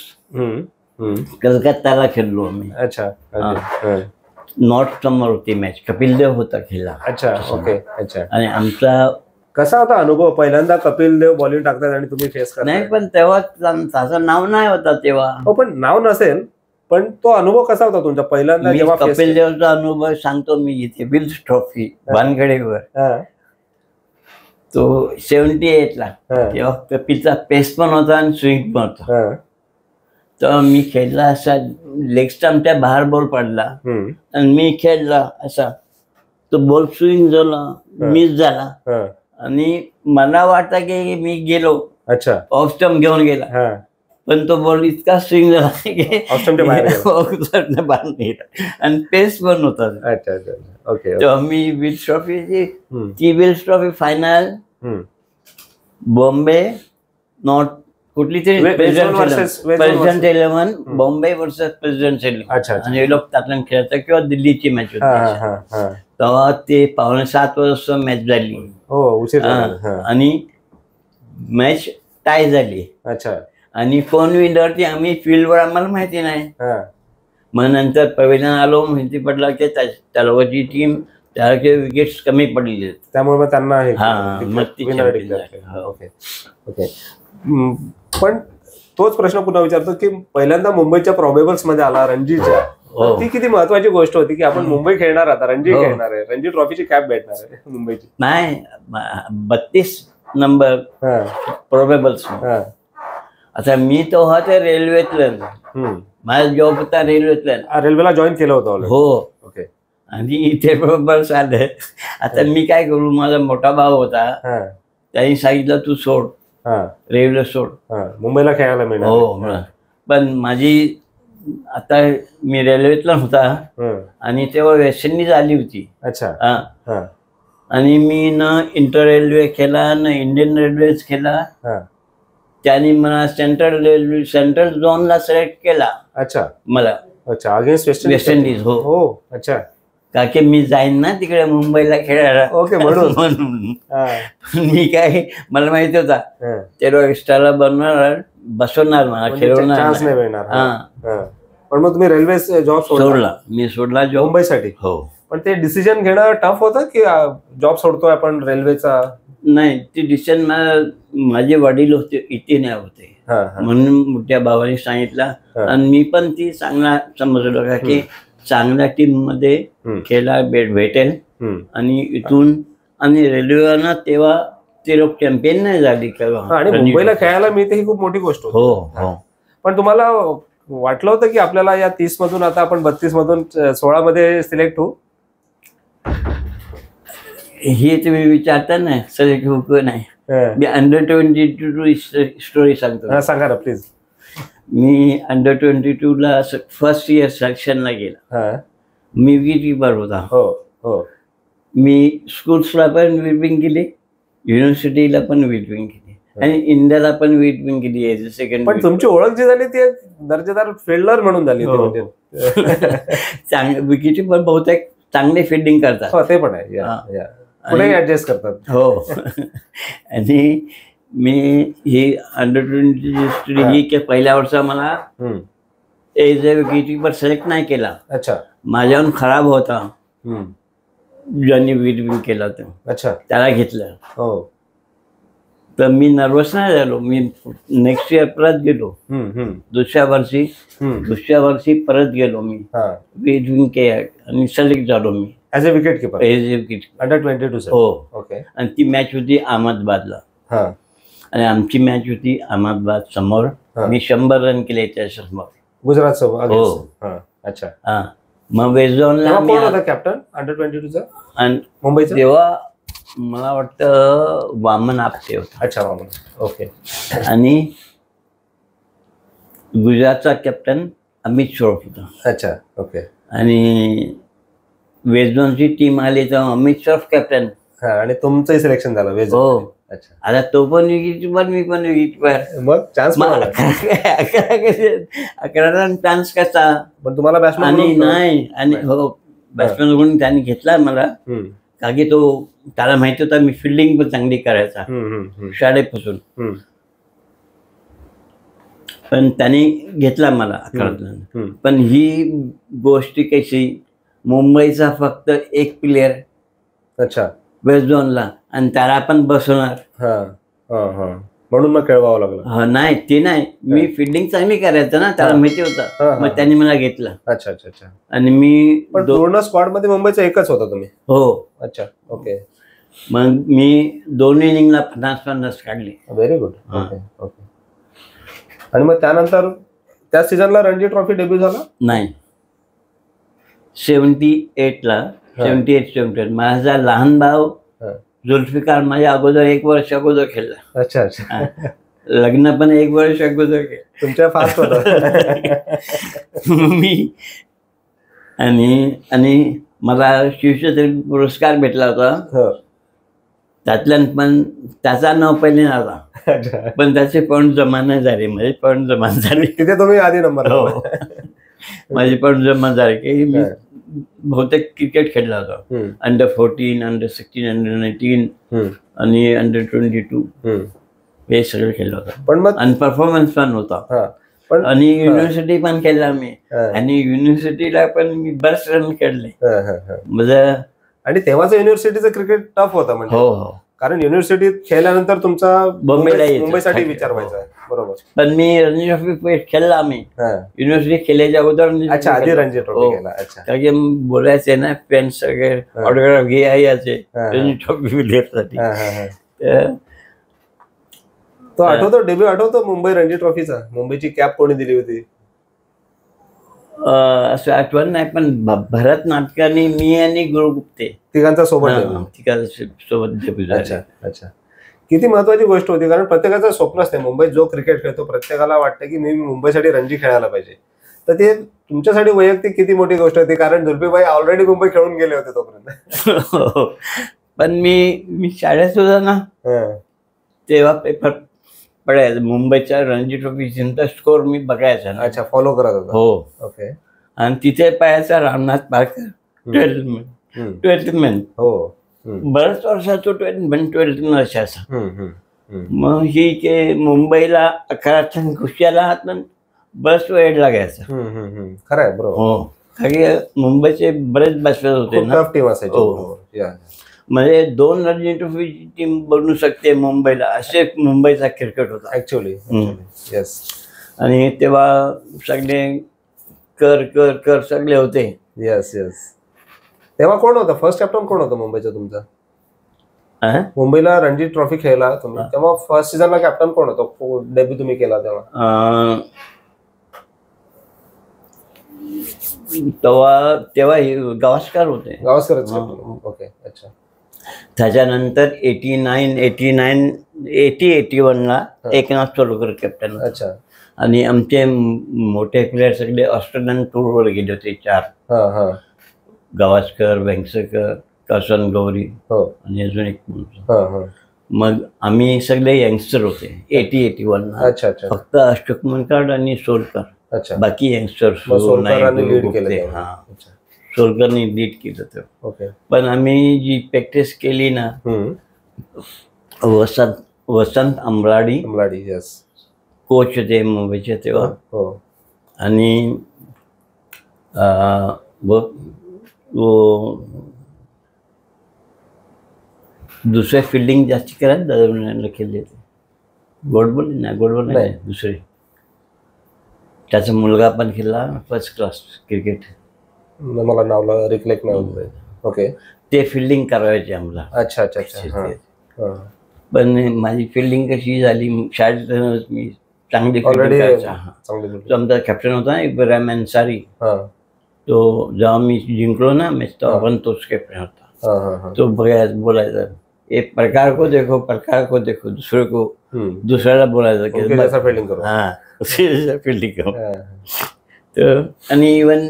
Speaker 1: कलकत्ताला खेळलो आम्ही.
Speaker 2: अच्छा.
Speaker 1: नॉर्थ समोर होती मॅच, कपिल देव होता खेळला.
Speaker 2: अच्छा. ओके. अच्छा.
Speaker 1: आणि आमचा
Speaker 2: कसा होता अनुभव? पहिल्यांदा कपिल देव बॉलिंग टाकतात आणि तुम्ही फेस करता?
Speaker 1: नाही, पण तेव्हा त्याचं नाव नाही होता तेव्हा.
Speaker 2: हो, पण नाव नसेल, पण तो अनुभव कसा होता तुमचा पहिल्यांदा जेव्हा?
Speaker 1: कपिल देवचा अनुभव सांगतो मी इथे. विल्स ट्रॉफी वानखेडेवर, तो 78ला. तेव्हा कपिलचा पेस पण होता आणि स्विंग पण होता. तर मी खेळला असा, लेग स्टंपच्या बाहेर बॉल पडला आणि मी खेळला असा, तो बॉल स्विंग झाला, मिस झाला आणि मला वाटतं की मी गेलो.
Speaker 2: अच्छा.
Speaker 1: ऑफ स्टंप घेऊन गेला, पण तो बॉल इतका स्विंग झाला की ऑफ स्टंपच्या बाहेर गेला आणि पेस पण होता.
Speaker 2: अच्छा. ओके.
Speaker 1: तेव्हा मी विल्स ट्रॉफीची, ती Wills trophy final Bombay north कुठली तरी प्रेसिडेंट 11 बॉम्बे वर्सेस प्रेसिडेंट 11 आणि हे लोक त्यातून खेळायचं किंवा दिल्लीची मॅच होती. तेव्हा ते 6:15 वाजता मॅच झाली. आणि मॅच टाय झाली.
Speaker 2: अच्छा.
Speaker 1: आणि कोण विनर ती आम्ही फील्डवर आम्हाला माहिती नाही. मग नंतर पवेलियन आलो, माहिती पडला की तलवाची टीम त्याचे विकेट्स कमी पडले, त्यामुळे
Speaker 2: मग त्यांना ओके. पण तोच प्रश्न पुन्हा विचारतो की पहिल्यांदा मुंबईच्या प्रोबेबल्स मध्ये आला रणजीच्या, ती किती महत्वाची गोष्ट होती की आपण मुंबई खेळणार, आता रणजी खेळणार आहे, रणजी ट्रॉफीची कॅप भेटणार आहे मुंबईची.
Speaker 1: नाही, 32 नंबर प्रोबेबल्स. आता मी तो होते रेल्वेतलं, माझा जॉब होता रेल्वेतला.
Speaker 2: रेल्वेला जॉईन केलं होतं?
Speaker 1: हो.
Speaker 2: ओके.
Speaker 1: आणि इथे प्रोबेबल्स आले. आता मी काय करू, माझा मोठा भाऊ होता, त्यांनी सांगितलं तू सोड, रेल्वे सोड,
Speaker 2: मुंबईला खेळायला मिळणार.
Speaker 1: हो. पण माझी आता मी रेल्वेतला होता आणि तेव्हा वेस्ट इंडिज आली होती.
Speaker 2: अच्छा.
Speaker 1: आणि मी न इंटर रेल्वे केला न इंडियन रेल्वेज केला. त्यांनी मला सेंट्रल झोनला सिलेक्ट केला.
Speaker 2: अच्छा.
Speaker 1: मला.
Speaker 2: अच्छा. Against
Speaker 1: West Indies. हो.
Speaker 2: अच्छा.
Speaker 1: का की मी जाईन ना तिकडे मुंबईला खेळायला.
Speaker 2: ओके. म्हणून
Speaker 1: मी काय, मला माहिती होता तेव्हा एक्स्ट्राला बसवणार मला, खेळवणार
Speaker 2: चान्स नाही मिळणार. पण मग तुम्ही रेल्वे जॉब
Speaker 1: सोडला? मी सोडला जॉब
Speaker 2: मुंबईसाठी.
Speaker 1: हो.
Speaker 2: पण ते डिसिजन घेणं टफ होतं की जॉब सोडतोय आपण रेल्वेचा?
Speaker 1: नाही, ती डिसिजन माझे वडील होते, इथे नाही होते, म्हणून मोठ्या भावाने सांगितलं. आणि मी पण ती चांगला समजलो का की चांगल्या टीम मध्ये खेळायला भेटेल. आणि इथून आणि रेल्वेनं तेव्हा ते लोक चॅम्पियन नाही झाली
Speaker 2: आणि मुंबईला खेळायला मिळते, ही खूप मोठी गोष्ट होती.
Speaker 1: हो.
Speaker 2: पण तुम्हाला वाटलं होतं की आपल्याला या 30 मधून आता आपण 32 मधून 16 मध्ये सिलेक्ट होऊ?
Speaker 1: हे तुम्ही विचारता ना, सिलेक्ट होऊ नाही. मी अंडर 22 स्टोरी सांगतो.
Speaker 2: सांगा ना प्लीज.
Speaker 1: मी अंडर 22ला फर्स्ट इयर सिलेक्शनला गेला मी विकेटकीपर होता.
Speaker 2: हो हो.
Speaker 1: मी स्कूल्सला पण विकेटिंग केली, युनिव्हर्सिटीला पण विकेटिंग केली आणि इंडियाला पण विकेटिंग केली एज अ सेकंड.
Speaker 2: पण तुमची ओळख जी झाली ती दर्जेदार फिल्डर म्हणून झाली.
Speaker 1: चांगले विकेटकीपर बहुतेक चांगले फिल्डिंग करतात.
Speaker 2: ते पण आहे, पुढे ऍडजस्ट करतात.
Speaker 1: हो. आणि मी ही अंडर-20 ही पहिल्या वर्षा मला एज अ विकेटकीपर सिलेक्ट नाही केला.
Speaker 2: अच्छा.
Speaker 1: माझ्याहून खराब होता ज्यांनी विकेटिंग केला होतं.
Speaker 2: अच्छा.
Speaker 1: त्याला घेतलं.
Speaker 2: हो.
Speaker 1: तर मी नर्वस नाही झालो. मी नेक्स्ट इयर परत गेलो. दुसऱ्या वर्षी परत गेलो मी विकेटिंग केलं आणि सिलेक्ट झालो मी
Speaker 2: ऍज अ विकेटकीपर.
Speaker 1: अंडर-22. हो. ओके. आणि ती मॅच होती अहमदाबादला आणि आमची मॅच होती अहमदाबाद समोर. मी 100 रन केले त्याच्यासमोर,
Speaker 2: गुजरात समोर. हो. अच्छा.
Speaker 1: हा. मग वेस्ट झोनला
Speaker 2: कोण होता कॅप्टन अंडर-22चा
Speaker 1: आणि
Speaker 2: मुंबईचा?
Speaker 1: तेव्हा मला वाटतं वामन आपटे होता.
Speaker 2: अच्छा, वामन. ओके.
Speaker 1: आणि गुजरातचा कॅप्टन अमित श्रॉफ होता.
Speaker 2: अच्छा. ओके.
Speaker 1: आणि वेस्ट झोनची टीम आली तर अमित श्रॉफ कॅप्टन.
Speaker 2: आणि तुमचंही सिलेक्शन झालं वेस्ट झोन.
Speaker 1: हो. अच्छा. आता तो पण विकेटकीपर, मी पण विकेटकीपर.
Speaker 2: मग चान्स
Speaker 1: 11 रन चान्स कसा.
Speaker 2: पण तुम्हाला बॅट्समॅन
Speaker 1: आणि नाही आणि हो बॅट्समॅन म्हणून त्यांनी घेतला मला, कारण की तो त्याला माहिती होता मी फिल्डिंग पण चांगली करायचा शाळेपासून. पण त्यांनी घेतला मला 11 रन. पण ही गोष्ट कशी, मुंबईचा फक्त एक प्लेअर.
Speaker 2: अच्छा.
Speaker 1: वेस्ट झोनला आणि त्याला पण बसवणार.
Speaker 2: म्हणून मग खेळवावं लागलं.
Speaker 1: नाही ते नाही, मी फिल्डिंग चांगली करायचं ना, त्याला माहिती होतं. मग त्यांनी मला घेतलं.
Speaker 2: अच्छा अच्छा अच्छा.
Speaker 1: आणि मी
Speaker 2: पूर्ण स्क्वॉड मध्ये मुंबईचा एकच होता तुम्ही?
Speaker 1: हो.
Speaker 2: अच्छा. ओके.
Speaker 1: मग मी 2 इनिंगला 50 काढले.
Speaker 2: Very good. Okay okay. आणि मग त्यानंतर त्या सीझनला रणजी ट्रॉफी डेब्यू झाला?
Speaker 1: नाही, 78 माझा लहान भाऊ जुल्फिकार माझ्या अगोदर 1 वर्ष अगोदर खेळला.
Speaker 2: अच्छा अच्छा.
Speaker 1: लग्न पण 1 वर्ष अगोदर केलं.
Speaker 2: तुमच्या फास्ट होता.
Speaker 1: मी आणि मला शिवछत्री पुरस्कार भेटला होता. त्यातल्या पण त्याचा नाव पहिले नव्हता, पण त्याचे पॉईंट जमा नाही झाले. माझे पॉईंट जमा झाले.
Speaker 2: तिथे तुम्ही आधी नंबर.
Speaker 1: हो. माझे पॉईंट जमा झाले की मी बहुतेक क्रिकेट खेळला होता. अंडर-14, अंडर-16, अंडर-19 आणि अंडर-22 हे सगळं खेळलं होतं. पण मग आणि परफॉर्मन्स पण होता. आणि युनिव्हर्सिटी पण खेळला मी. आणि युनिव्हर्सिटीला पण मी बरेच रन खेळले. म्हणजे
Speaker 2: आणि तेव्हाच युनिव्हर्सिटीचं क्रिकेट टफ होतं म्हणजे.
Speaker 1: हो हो.
Speaker 2: कारण युनिव्हर्सिटीत खेळल्यानंतर तुमचा मुंबईसाठी विचार व्हायचा. बरोबर. पण
Speaker 1: मी रणजी ट्रॉफी खेळला मी युनिव्हर्सिटी खेळायच्या अगोदर.
Speaker 2: अच्छा, आधी रणजी ट्रॉफी खेळला. अच्छा.
Speaker 1: कारण की बोलायचे ना फ्रेंड्स वगैरे, ऑटोग्राफ घे यायचे रणजी ट्रॉफी घेण्यासाठी.
Speaker 2: तो आठवतो डेब्यू आठवतो मुंबई रणजी ट्रॉफीचा? मुंबईची कॅप कोणी दिली होती?
Speaker 1: असं आठवण नाही, पण भरत नाटकाने मी आणि गुरुगुप्ते
Speaker 2: तिघांचा सोबत
Speaker 1: डेब्यू झाला.
Speaker 2: अच्छा अच्छा. किती महत्वाची गोष्ट होती, कारण प्रत्येकाचं स्वप्न असते. मुंबईत जो क्रिकेट खेळतो प्रत्येकाला वाटतं की मी मुंबईसाठी रणजी खेळायला पाहिजे. तर ते तुमच्यासाठी वैयक्तिक किती मोठी गोष्ट होती, कारण जुल्फीभाई ऑलरेडी मुंबई खेळून गेले होते तोपर्यंत.
Speaker 1: पण मी शाळेत सुद्धा ना तेव्हा पेपर पडायचं मुंबईच्या रणजी ट्रॉफीचा स्कोर मी बघायचा.
Speaker 2: अच्छा, फॉलो करत होता.
Speaker 1: हो. ओके. आणि तिथे पाहायचा रामनाथ पारकर 12th मॅन. हो. बऱ्याच वर्षाचा 12th वर्षाचा. मग ही के मुंबईला 11 खुशाला बस वेळ लागायचा.
Speaker 2: खरं आहे. बरोबर.
Speaker 1: हो. कारण मुंबईचे बरेच बॅट्समॅन होते ना.
Speaker 2: टफ टीम असायची.
Speaker 1: म्हणजे 2 रणजी ट्रॉफीची टीम बनू शकते मुंबईला, असे मुंबईचा क्रिकेट होता
Speaker 2: ऍक्च्युअली. येस.
Speaker 1: आणि तेव्हा सगळे कर सगळे होते.
Speaker 2: Yes yes. तेव्हा कोण होता फर्स्ट कॅप्टन? कोण होतं मुंबईचा तुमचा? मुंबईला रणजी ट्रॉफी खेळला तुम्ही, तेव्हा फर्स्ट सीझनला कॅप्टन कोण होतं डेब्यू तुम्ही केला तेव्हा?
Speaker 1: तेव्हा गावस्कर होते.
Speaker 2: गावस्कर. ओके. अच्छा.
Speaker 1: त्याच्यानंतर 81ला एकनाथ चोलकर कॅप्टन.
Speaker 2: अच्छा.
Speaker 1: आणि आमचे मोठे प्लेयर सगळे ऑस्ट्रेलियन टूरवर गेले होते 4. गावस्कर, वेंगसरकर, करसन गौरी आणि अजून एक मुलगा. मग आम्ही सगळे यंगस्टर होते 80-81.
Speaker 2: अच्छा अच्छा.
Speaker 1: फक्त अशोक मनकाड आणि सोलकर, बाकी यंगस्टर.
Speaker 2: सोलकरनी
Speaker 1: लीड केलं होतं. पण आम्ही जी प्रॅक्टिस केली ना, वसंत अंबलाडी कोच होते मुंबईचे तेव्हा. आणि दुसरे फिल्डिंग जास्त करायला दादा केले होते. गोडबोल नाही दुसरे. त्याचा मुलगा पण खेळला फर्स्ट क्लास क्रिकेट.
Speaker 2: मला नावला रिकलेक्ट नाही. ओके.
Speaker 1: ते फिल्डिंग करायचे आम्हाला.
Speaker 2: अच्छा अच्छा अच्छा.
Speaker 1: पण माझी फिल्डिंग कशी झाली, शाळेत मी चांगली करायचा. आमचा कॅप्टन होता इब्राहिम अन्सारी. तो जेव्हा मी जिंकलो ना मॅच तेव्हा पण तोच कॅप्टन होता. तो बोलायचा एक प्रकार को देखो दुसऱ्याला बोलायचं की फिल्डिंग करू. तर आणि इवन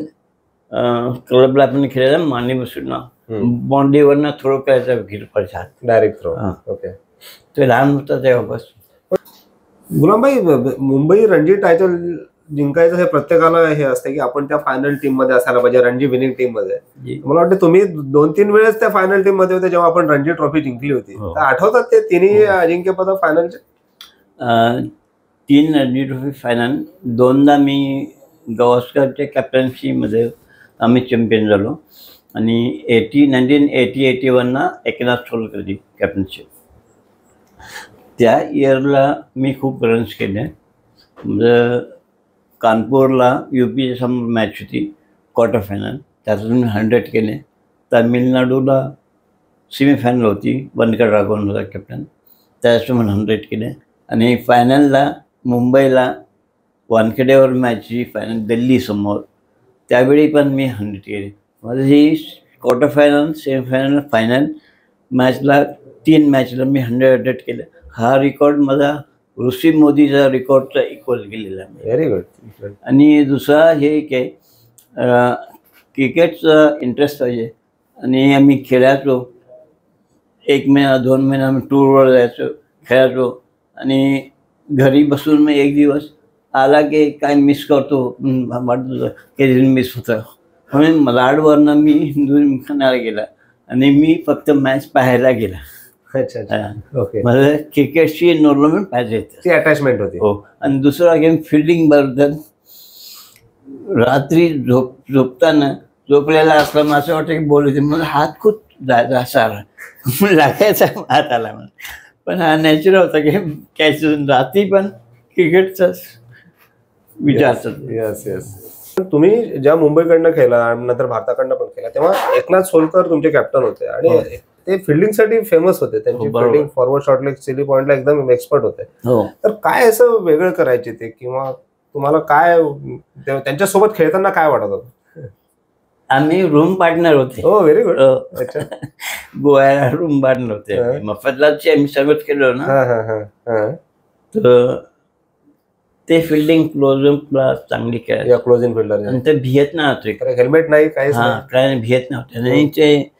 Speaker 1: क्लबला पण खेळायला मांडी बसून ना बाउंड्रीवरनं थ्रो करायचा पडसाद
Speaker 2: डायरेक्ट थ्रो. ओके.
Speaker 1: तो लहान होता तेव्हा बस.
Speaker 2: गुलामभाई, मुंबई रणजी टायटल जिंकायचं हे प्रत्येकाला हे असते की आपण त्या फायनल टीम मध्ये असायला पाहिजे, रणजी विनिंग टीम मध्ये. मला वाटतं तुम्ही 2-3 वेळेस त्या फायनल टीम मध्ये होते जेव्हा आपण रणजी ट्रॉफी जिंकली होती. तर आठवतात ते तिन्ही अजिंक्यपद फायनलचे?
Speaker 1: 3 रणजी ट्रॉफी फायनल. 2दा मी गावस्करच्या कॅप्टन्सीमध्ये आम्ही चॅम्पियन झालो. आणि 1980-81 एकनाथ सोलकरची कॅप्टनशिप. त्या इयरला मी खूप रन्स केले. म्हणजे कानपूरला UP समोर मॅच होती क्वार्टर फायनल, त्यातून 100 केले. तामिळनाडूला सेमीफायनल होती, वनकर राघवन होता कॅप्टन, त्याच्यातून 100 केले. आणि फायनलला मुंबईला वानखेडेवर मॅचची फायनल दिल्ली समोर, त्यावेळी पण मी 100 केले. माझी ही क्वार्टर फायनल, सेमीफायनल, फायनल मॅचला 3 मॅचला मी 100 केले. हा रेकॉर्ड माझा ऋषी मोदीचा रेकॉर्डचा इक्वल केलेला आहे.
Speaker 2: Very good.
Speaker 1: आणि दुसरा हे की क्रिकेटचा इंटरेस्ट पाहिजे. आणि आम्ही खेळायचो 1 महिना 2 महिना आम्ही टूरवर जायचो, खेळायचो. आणि घरी बसून मग एक दिवस आला की काय मिस करतो वाटत की मिस होतं. म्हणून मलाडवरनं मी हिंदुस्थानाला गेला आणि मी फक्त मॅच पाहायला गेला.
Speaker 2: अच्छा अच्छा. ओके.
Speaker 1: मला क्रिकेटची नॉर्मल पाहिजे
Speaker 2: ती अटॅचमेंट होती.
Speaker 1: हो. आणि दुसरा गेम फिल्डिंग बद्दल. रात्री झोपताना झोपलेला असला मला असं वाटतं की बोलायचं, मला हात खूप जायचा असा लागायचा हात आला मला. पण हा नॅचरल होता की कॅच रात्री पण क्रिकेटचाच विचार.
Speaker 2: Yes yes. तुम्ही ज्या मुंबईकडनं खेळला नंतर भारताकडनं पण खेळला तेव्हा एकनाथ सोलकर तुमचे कॅप्टन होते आणि ते फिल्डिंगसाठी फेमस होते. त्यांची fielding forward shot leg silly पॉइंटला एकदम एक्सपर्ट होते. तर काय असं वेगळं करायचे ते, किंवा तुम्हाला काय त्यांच्यासोबत खेळताना काय वाटत होतं?
Speaker 1: आम्ही रूम पार्टनर होते.
Speaker 2: हो, व्हेरी गुड. अच्छा.
Speaker 1: गोव्याला रूम पार्टनर होते. मफतलालची आम्ही सर्वच केलो ना. तर ते फिल्डिंग क्लोजअपला चांगली खेळायचे.
Speaker 2: Closing fielder.
Speaker 1: आणि ते भियत नव्हते.
Speaker 2: हेल्मेट नाही, काहीच
Speaker 1: काय भियत नव्हते. आणि ते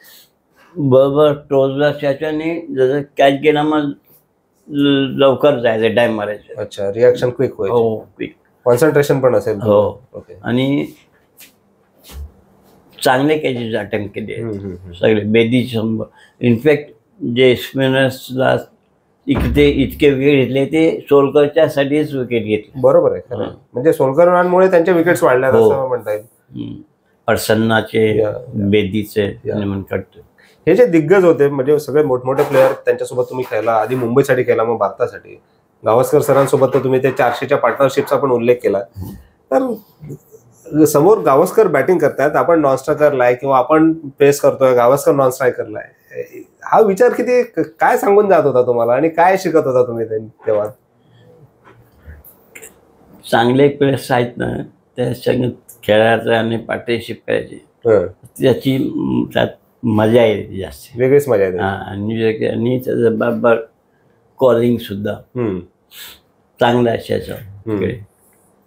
Speaker 1: बरोबर टोजला त्याच्याने जसं कॅच गेला मग लवकर जायचं, डाय मारायचं.
Speaker 2: अच्छा. रिॲक्शन क्विक होईल.
Speaker 1: हो, क्विक.
Speaker 2: कॉन्सन्ट्रेशन पण असेल.
Speaker 1: हो. आणि चांगले कॅचेस अटेम्प्ट केले सगळे बेदीचे. इनफॅक्ट जे स्पिनर्सला इतके विकेट घेतले ते सोलकरच्यासाठीच विकेट घेतले.
Speaker 2: बरोबर आहे. म्हणजे सोलकरांमुळे त्यांच्या विकेट्स वाढल्या असं म्हणता येईल.
Speaker 1: प्रसन्नाचे, बेदीचे आणि मनकटचे
Speaker 2: हे जे दिग्गज होते, म्हणजे सगळे मोठमोठे प्लेअर त्यांच्यासोबत तुम्ही खेळला. आधी मुंबईसाठी खेळला, मग भारतासाठी. गावस्कर सरांसोबत तर तुम्ही ते 400च्या पार्टनरशिपचा पण उल्लेख केला. तर समोर गावस्कर बॅटिंग करतायत, आपण नॉन स्ट्रायकरला आहे किंवा आपण पेस करतोय, गावस्कर नॉन स्ट्रायकरला आहे. हा विचार किती काय सांगून जात होता तुम्हाला आणि काय शिकत होता तुम्ही तेव्हा?
Speaker 1: चांगले प्लेयर्स आहेत ना, त्या संग खेळायचं आणि पार्टनरशिप करायची, त्याची त्यात मजा येते जास्त.
Speaker 2: वेगळीच मजा येते.
Speaker 1: आणि त्याचं बरोबर कॉलिंग सुद्धा चांगलं असायचं.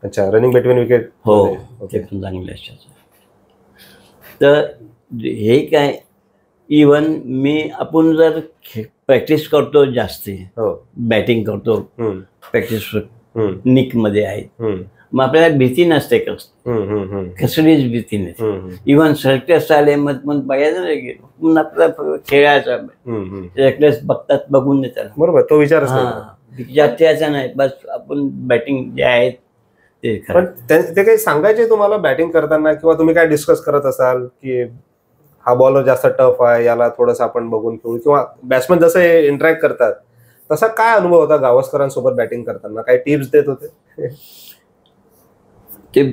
Speaker 2: अच्छा. Running between wicket.
Speaker 1: हो, ते पण चांगलं असायचं. तर हे काय इवन मी आपण जर प्रॅक्टिस करतो जास्ती बॅटिंग करतो प्रॅक्टिस निक मध्ये आहे मग आपल्याला भीती नसते कसलीच भीती नसते. इव्हन सर्कस आले मग बघायचं नाही गेलो आपला खेळायचा सर्कस बघतात बघून देतात
Speaker 2: बरोबर तो विचार
Speaker 1: जास्त नाही बस आपण बॅटिंग जे आहेत ते.
Speaker 2: पण ते काही सांगायचे तुम्हाला बॅटिंग करताना किंवा तुम्ही काय डिस्कस करत असाल की हा बॉलर जास्त टफ आहे याला थोडंसं आपण बघून खेळू किंवा बॅट्समन जसं इंटरॅक्ट करतात तसा काय अनुभव होता गावस्करांसोबत बॅटिंग करताना? काही टिप्स देत होते?
Speaker 1: ते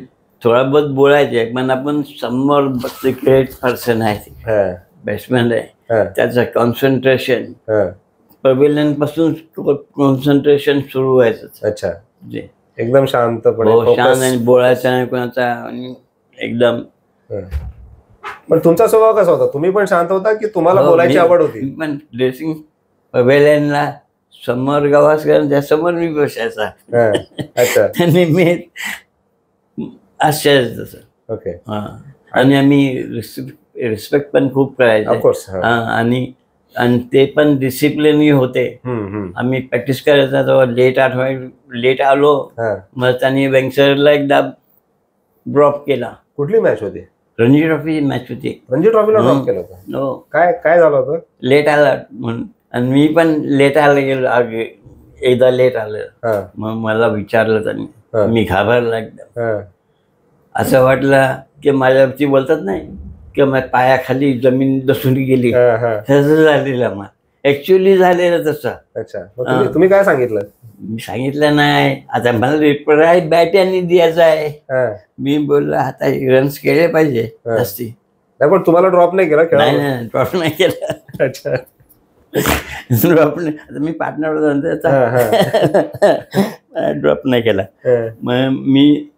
Speaker 1: थोडा बहुत बोलायचे पण आपण समोर ग्रेट पर्सन आहे बॅट्समॅन आहे त्याचं कॉन्सन्ट्रेशन पवेलियन पासून कॉन्सन्ट्रेशन सुरू व्हायचं.
Speaker 2: अच्छा एकदम शांतपणे
Speaker 1: शांत आणि बोलायचा नाही कोणाचा एकदम.
Speaker 2: पण तुमचा स्वभाव कसा होता? तुम्ही पण शांत होता की तुम्हाला बोलायची आवड होती?
Speaker 1: पण ड्रेसिंग पवेलियनला समोर गावस्करांच्या समोर मी बसायचा आणि मी आश्चर्य तसं.
Speaker 2: ओके.
Speaker 1: आणि आम्ही रिस्पेक्ट पण खूप करायचो आणि ते पण डिसिप्लिन होते. आम्ही प्रॅक्टिस करायचा तेव्हा लेट आलो मग त्यांनी वेंगसरला एकदा ड्रॉप केला.
Speaker 2: कुठली मॅच होती?
Speaker 1: रणजी ट्रॉफी मॅच होती.
Speaker 2: रणजी ट्रॉफीला ड्रॉप केलं होतं? काय झालं होतं?
Speaker 1: लेट आला म्हणून आणि मी पण लेट आला गेलो एकदा लेट आलं मग मला विचारलं त्यांनी मी घाबरला एकदम. असं वाटलं की माझ्यावरती बोलतात नाही की मग पायाखाली जमीन दसून गेली तसं झालेलं मग ऍक्च्युअली झालेलं तसं.
Speaker 2: अच्छा तुम्ही काय सांगितलं?
Speaker 1: मी सांगितलं नाही आता मला रिप्लाय बॅट यांनी द्यायचा आहे. मी बोललो आता रन्स केले पाहिजे जास्ती.
Speaker 2: पण तुम्हाला ड्रॉप नाही केला?
Speaker 1: नाही ड्रॉप नाही केला.
Speaker 2: अच्छा
Speaker 1: ड्रॉप नाही आता मी पार्टनर ड्रॉप नाही केला. मग मी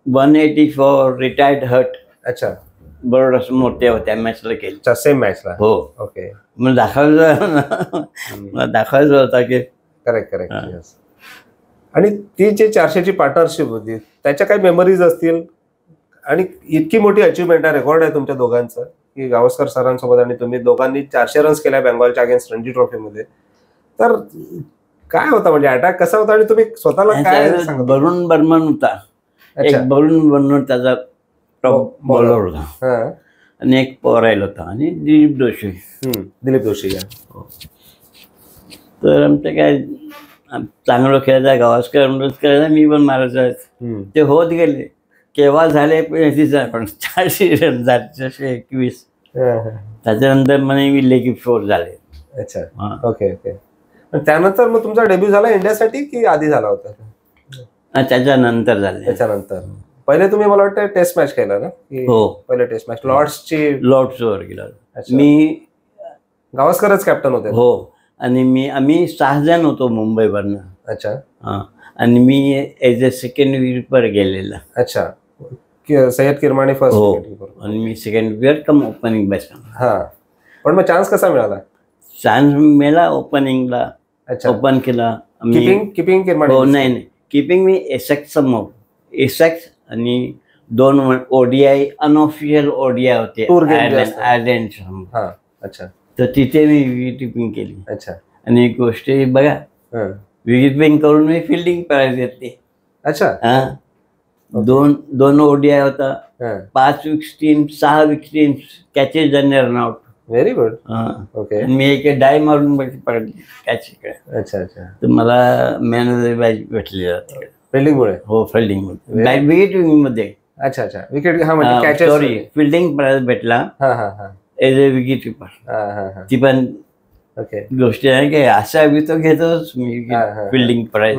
Speaker 1: 184 रिटायर्ड हर्ट.
Speaker 2: अच्छा
Speaker 1: बरोबर मोठ्या होत्या मॅचला केली.
Speaker 2: सेम मॅचला?
Speaker 1: हो.
Speaker 2: ओके.
Speaker 1: मग दाखवायचं होता की
Speaker 2: करेक्ट. आणि ती जे 400ची पार्टनरशिप होती त्याच्या काही मेमरीज असतील आणि इतकी मोठी अचिव्हमेंट आहे रेकॉर्ड आहे तुमच्या दोघांचं की गावस्कर सरांसोबत आणि तुम्ही दोघांनी 400 रन्स केल्या बेंगॉलच्या अगेन्स्ट रणजी ट्रॉफीमध्ये. तर काय होता म्हणजे अटॅक कसा होता आणि तुम्ही स्वतःला काय?
Speaker 1: वरुण बर्मन होता एक. वरुण बर्मन त्याचा टॉप बॉलर होता आणि एक पोरायला होता आणि दिलीप जोशी. तर आमचं काय चांगलं खेळायचा गावस्कर करायचा मी पण मारायचं ते होत गेले. केव्हा झाले पण 400 रन झाले 421. त्याच्यानंतर म्हणे मी लेग फोर झाले.
Speaker 2: अच्छा ओके. त्यानंतर मग तुमचा डेब्यू झाला इंडियासाठी की आधी झाला होता?
Speaker 1: त्याच्यानंतर झाले.
Speaker 2: त्याच्यानंतर पहिले तुम्ही मला वाटतं टेस्ट मॅच केला ना?
Speaker 1: हो
Speaker 2: पहिले टेस्ट मॅच लॉर्ड्सवर
Speaker 1: गेला. मी
Speaker 2: गावस्करच कॅप्टन होते?
Speaker 1: हो. आणि आम्ही 6 जण होतो मुंबईवरनं.
Speaker 2: अच्छा.
Speaker 1: आणि मी एज अ सेकंड विकेटवर गेलेला.
Speaker 2: अच्छा सय्यद किरमाणी फर्स्ट.
Speaker 1: हो. आणि मी सेकंड विकेट कम ओपनिंग बॅट्समन.
Speaker 2: पण मग चान्स कसा मिळाला?
Speaker 1: चान्स मिळाला ओपनिंगला. ओपन केला
Speaker 2: किपिंग किरमाणी?
Speaker 1: हो नाही किपिंग मी एसेक्स समोर एसेक्स आणि 2 ODI अनऑफिशियल ODI होते आयर्लंड.
Speaker 2: अच्छा.
Speaker 1: तर तिथे मी विकेट किपिंग केली.
Speaker 2: अच्छा.
Speaker 1: आणि एक गोष्ट बघा विकेट किपिंग करून मी फिल्डिंग प्राइज घेतली.
Speaker 2: अच्छा.
Speaker 1: दोन ODI होता 5 विकेट 6 विकेट कॅचेस आणि रनआउट.
Speaker 2: Very good. ओके.
Speaker 1: मी एक डाय मारून पकडली कॅच इकडे.
Speaker 2: अच्छा.
Speaker 1: तर मला मॅन ऑफ द मॅच भेटली
Speaker 2: फिल्डिंगमुळे?
Speaker 1: हो फिल्डिंगमुळे विकेट किपिंग मध्ये.
Speaker 2: अच्छा विकेट सॉरी
Speaker 1: फिल्डिंग प्राइज भेटला एज अ विकेट किपर. ती पण गोष्ट आहे की असा बी तो घेतोच मी फिल्डिंग प्राइज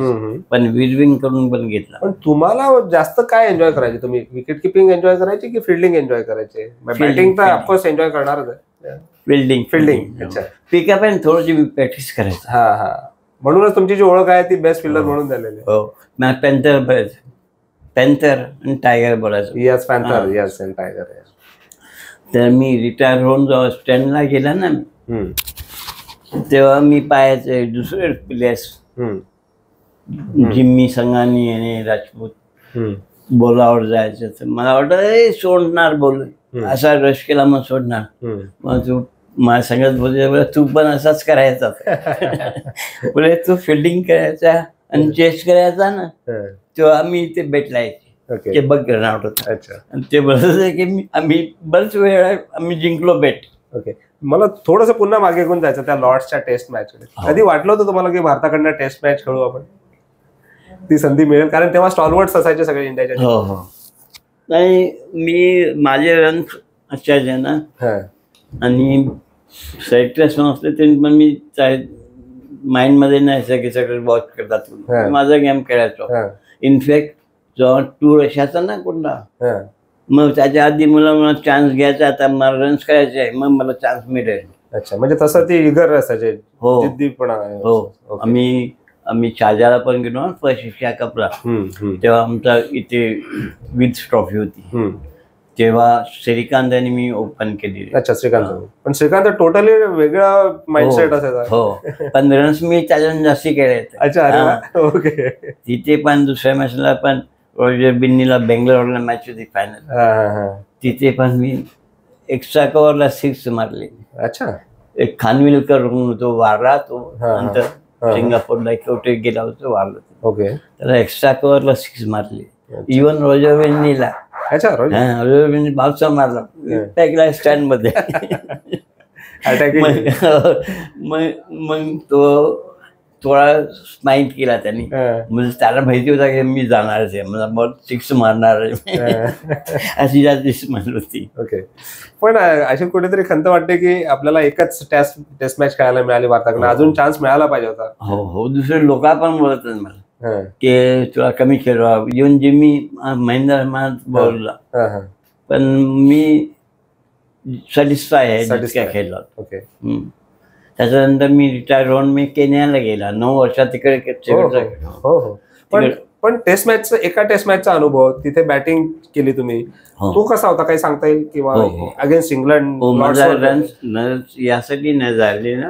Speaker 1: पण विकेटिंग करून पण घेतला.
Speaker 2: पण तुम्हाला जास्त काय एन्जॉय करायचे? तुम्ही विकेट किपिंग एन्जॉय करायचे की फिल्डिंग एन्जॉय करायचे? बॅटिंग तर ऑफकोर्स एन्जॉय करणारच आहे.
Speaker 1: फिल्डिंग. अच्छा. पिकअप आणि थोडीशी प्रॅक्टिस करायचं.
Speaker 2: म्हणूनच तुमची जी ओळख आहे ती बेस्ट फिल्डर म्हणून झालेली.
Speaker 1: हो. पॅन्थर आणि टायगर बोलायचं.
Speaker 2: Yes panther yes and tiger.
Speaker 1: तर मी रिटायर होऊन जेव्हा स्टँडला गेला ना तेव्हा मी पाहायचे दुसरे प्लेयर्स जिम्मी संघानी आणि राजपूत बोलावर जायचं. तर मला वाटतं सोडणार बोल असा रश केला मग सोडणार. मग तू मला सांगत बोलले तू पण असाच करायचा. बोले तू फिल्डिंग करायचा आणि चेस करायचा ना, तेव्हा आम्ही इथे भेटलायचे ते बघ रनआउट होता. आणि ते बोलत की आम्ही बरेच वेळा आम्ही जिंकलो बेट.
Speaker 2: ओके, मला थोडंसं पुन्हा मागे घेऊन जायचं त्या लॉर्ड्सच्या टेस्ट मॅच. कधी वाटलं होतं तुम्हाला की भारताकडनं टेस्ट मॅच खेळू आपण, ती संधी मिळेल? कारण तेव्हा स्टॉलवर्ड्स असायचे सगळे इंडियाच्या.
Speaker 1: हो हो, नाही मी माझे रन्स असायचे ना, आणि सेलेक्टर्स नसले तरी पण मी माइंडमध्ये नाही की सगळे वॉच करतात, माझा गेम खेळायचो. इनफॅक्ट जेव्हा टूर असायचा ना कुठला, मग त्याच्या आधी मला चान्स घ्यायचा, आता मला रन्स करायचे आहे, मग मला चान्स मिळेल.
Speaker 2: अच्छा, म्हणजे तसं ती इगर असायचे. हो, जिद्दीपणा.
Speaker 1: हो, आम्ही शारजाला पण गेलो ना फर्स्ट एशिया कपला, तेव्हा आमचा इथे विथ ट्रॉफी होती, तेव्हा श्रीकांत आणि मी ओपन केली.
Speaker 2: अच्छा, श्रीकांत. पण श्रीकांत टोटली वेगळा माइंडसेट असायचा.
Speaker 1: हो, पण रन्स मी त्याच्यानं जास्ती केले.
Speaker 2: अच्छा, ओके.
Speaker 1: तिथे पण दुसऱ्या मॅचला पण रॉजर बिन्नीला बेंगलोरला मॅच होती फायनल, तिथे पण मी एक्स्ट्रा कव्हरला 6 मारले.
Speaker 2: अच्छा, एक
Speaker 1: खानविलकर तो वारला, तो नंतर सिंगापूरला कुठे गेला होता, वारला.
Speaker 2: ओके,
Speaker 1: त्याला एक्स्ट्रा कव्हरला 6 मारले. इव्हन रॉजर बिन्नीला.
Speaker 2: अच्छा,
Speaker 1: रॉजर बिन्नी बाउन्सर मारला पॅकला स्टँड मध्ये. मग तो थोडा स्माइल केला त्यांनी, म्हणजे त्याला माहिती होता की मी जाणारच आहे, मला बॉल 6 मारणार अशी जास्ती स्माइल होती.
Speaker 2: ओके, पण अशी कुठेतरी खंत वाटते की आपल्याला एकच टेस्ट मॅच खेळायला मिळाली भारताकडे, अजून चान्स मिळायला पाहिजे होता.
Speaker 1: हो हो, दुसरे लोक पण बोलत मला की तुला कमी खेळवा. इव्हन जिम्मी महेंद्र बोलला, पण मी सॅटिस्फाय आहे खेळला.
Speaker 2: ओके,
Speaker 1: त्याच्यानंतर मी रिटायर होऊन मी केन्याला गेला, 9 वर्षात तिकडे.
Speaker 2: हो, पण टेस्ट मॅचचा, एका टेस्ट मॅचचा अनुभव, तिथे बॅटिंग केली तुम्ही, तो कसा होता काही सांगता येईल? किंवा अगेन्स्ट इंग्लंड
Speaker 1: रन्स यासाठी नाही झाले ना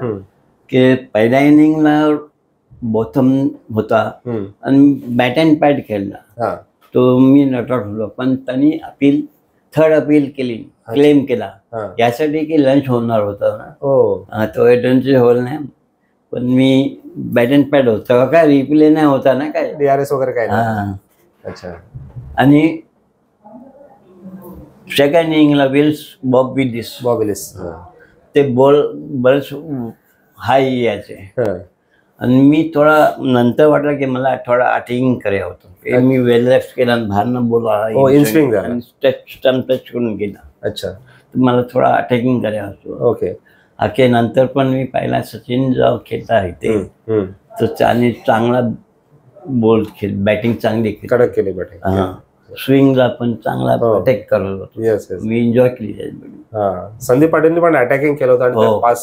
Speaker 1: की पहिल्या इनिंगला बॉथम होता आणि बॅट अँड पॅड खेळला, तो मी नॉट आउट होतो. पण त्यांनी थर्ड अपील केली, क्लेम केला यासाठी की लंच होणार होता ना, तो लंच होल नाही, पण मी बॅट अँड पॅड होता, काय रिप्ले नाही होता ना, काय
Speaker 2: DRS वगैरे काय नाही. अच्छा,
Speaker 1: आणि सेकंड इनिंगला बॉब विलिस ते बॉल बरेच हाय यायचे, आणि मी थोडा नंतर वाटलं की मला थोडा अटॅकिंग करायला होतं, मी वेल लेफ्ट केला आणि बाहेरनं बॉल आला, टच करून गेला.
Speaker 2: अच्छा,
Speaker 1: मला थोडा अटॅकिंग करायला होतो.
Speaker 2: ओके,
Speaker 1: आखे नंतर पण मी पहिला सचिन जेव्हा खेळता इथे, तर त्याने चांगला बॉल बॅटिंग चांगली
Speaker 2: कडक केली, बॅटिंग
Speaker 1: स्विंगला पण चांगला अटॅक करत होतो, मी एन्जॉय केली त्याची.
Speaker 2: संदीप पाटीलने पण अटॅकिंग केलं होतं आणि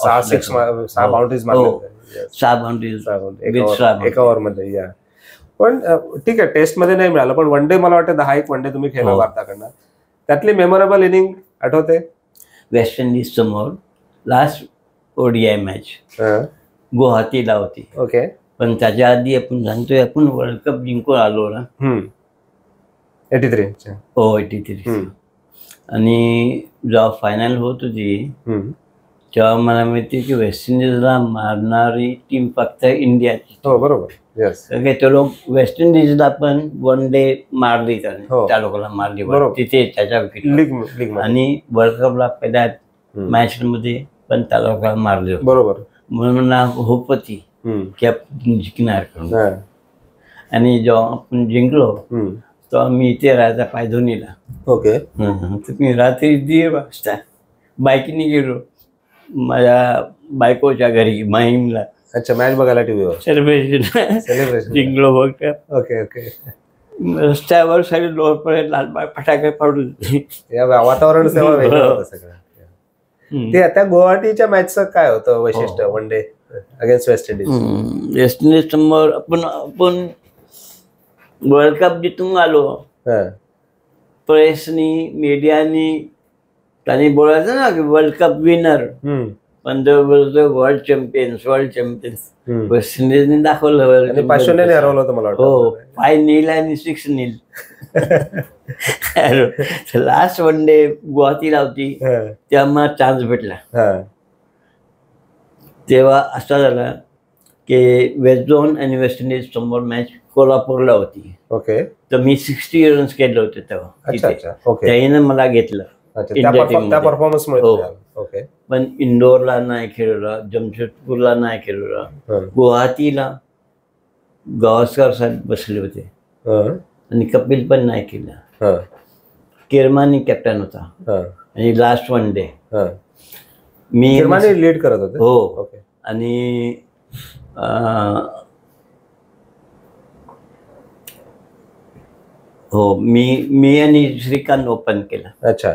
Speaker 2: 6 बाउंड्रीज मारल्या.
Speaker 1: 6 बाउंड्रीज
Speaker 2: एका ओव्हरमध्ये. पण ठीक आहे, टेस्ट मध्ये नाही मिळालं, पण वन डे मला वाटतं 10 वन डे तुम्ही खेळला भारताकडनं. त्यातली मेमोरेबल इनिंग आठवते?
Speaker 1: वेस्ट इंडिज समोर लास्ट ODI मॅच गुवाहाटीला होती.
Speaker 2: ओके,
Speaker 1: पण त्याच्या आधी आपण सांगतोय आपण वर्ल्ड कप जिंकून आलो ना,
Speaker 2: 83.
Speaker 1: हो, 83. आणि जेव्हा फायनल होत होती तेव्हा मला माहिती की वेस्ट इंडिजला मारणारी टीम फक्त इंडियाची.
Speaker 2: हो, बरोबर.
Speaker 1: ते लोक वेस्ट इंडिजला पण 1 डे मारली, त्या लोकांना मारली तिथे त्याच्या विकेट, आणि वर्ल्ड कपला पहिल्या मॅच मध्ये पण त्या लोकांना मारले.
Speaker 2: बरोबर,
Speaker 1: म्हणून मला होप होती की आपण जिंकणार करून. आणि जेव्हा आपण जिंकलो तेव्हा मी इथे राहायचा पायधोनीला.
Speaker 2: ओके,
Speaker 1: मी रात्री 1:30 वाजता बाईकने गेलो माझ्या बायकोच्या घरी माहीमला.
Speaker 2: अच्छा, मॅच बघायला टीव्हीवर
Speaker 1: सेलिब्रेशन जिंकलो बघ.
Speaker 2: ओके ओके,
Speaker 1: रस्त्यावर सगळे लोकपर्यंत लालबाग फटाके पडून
Speaker 2: वातावरण वेगळं होतं सगळं. ते त्या गुवाहाटीच्या मॅचचं काय होतं वैशिष्ट्य one day against West Indies?
Speaker 1: West Indies समोर आपण वर्ल्ड कप जिंकून आलो, प्रेसनी मीडियानी त्यांनी बोलायचं ना की world cup winner, world champions West इंडिजने दाखवलं.
Speaker 2: 5-0 हरवलं होतं मला वाटतं.
Speaker 1: हो, 5 नील आणि 6 नील. लास्ट वन डे गुवाहाटीला होती तेव्हा मला चान्स भेटला. तेव्हा असा झाला की वेस्ट झोन आणि वेस्ट इंडिज समोर मॅच कोल्हापूरला होती.
Speaker 2: ओके.
Speaker 1: तर मी 60 रन्स केले होते तेव्हा. त्याने मला घेतलं. पण इंदोरला नाही खेळला, जमशेदपूरला नाही खेळला, गुवाहाटीला गावस्कर साहेब बसले होते आणि कपिल पण नाही केलं. किरमानी कॅप्टन होता आणि लास्ट वन डे मी
Speaker 2: लीड करत होते.
Speaker 1: हो. आणि हो, मी आणि श्रीकांत ओपन केलं.
Speaker 2: अच्छा.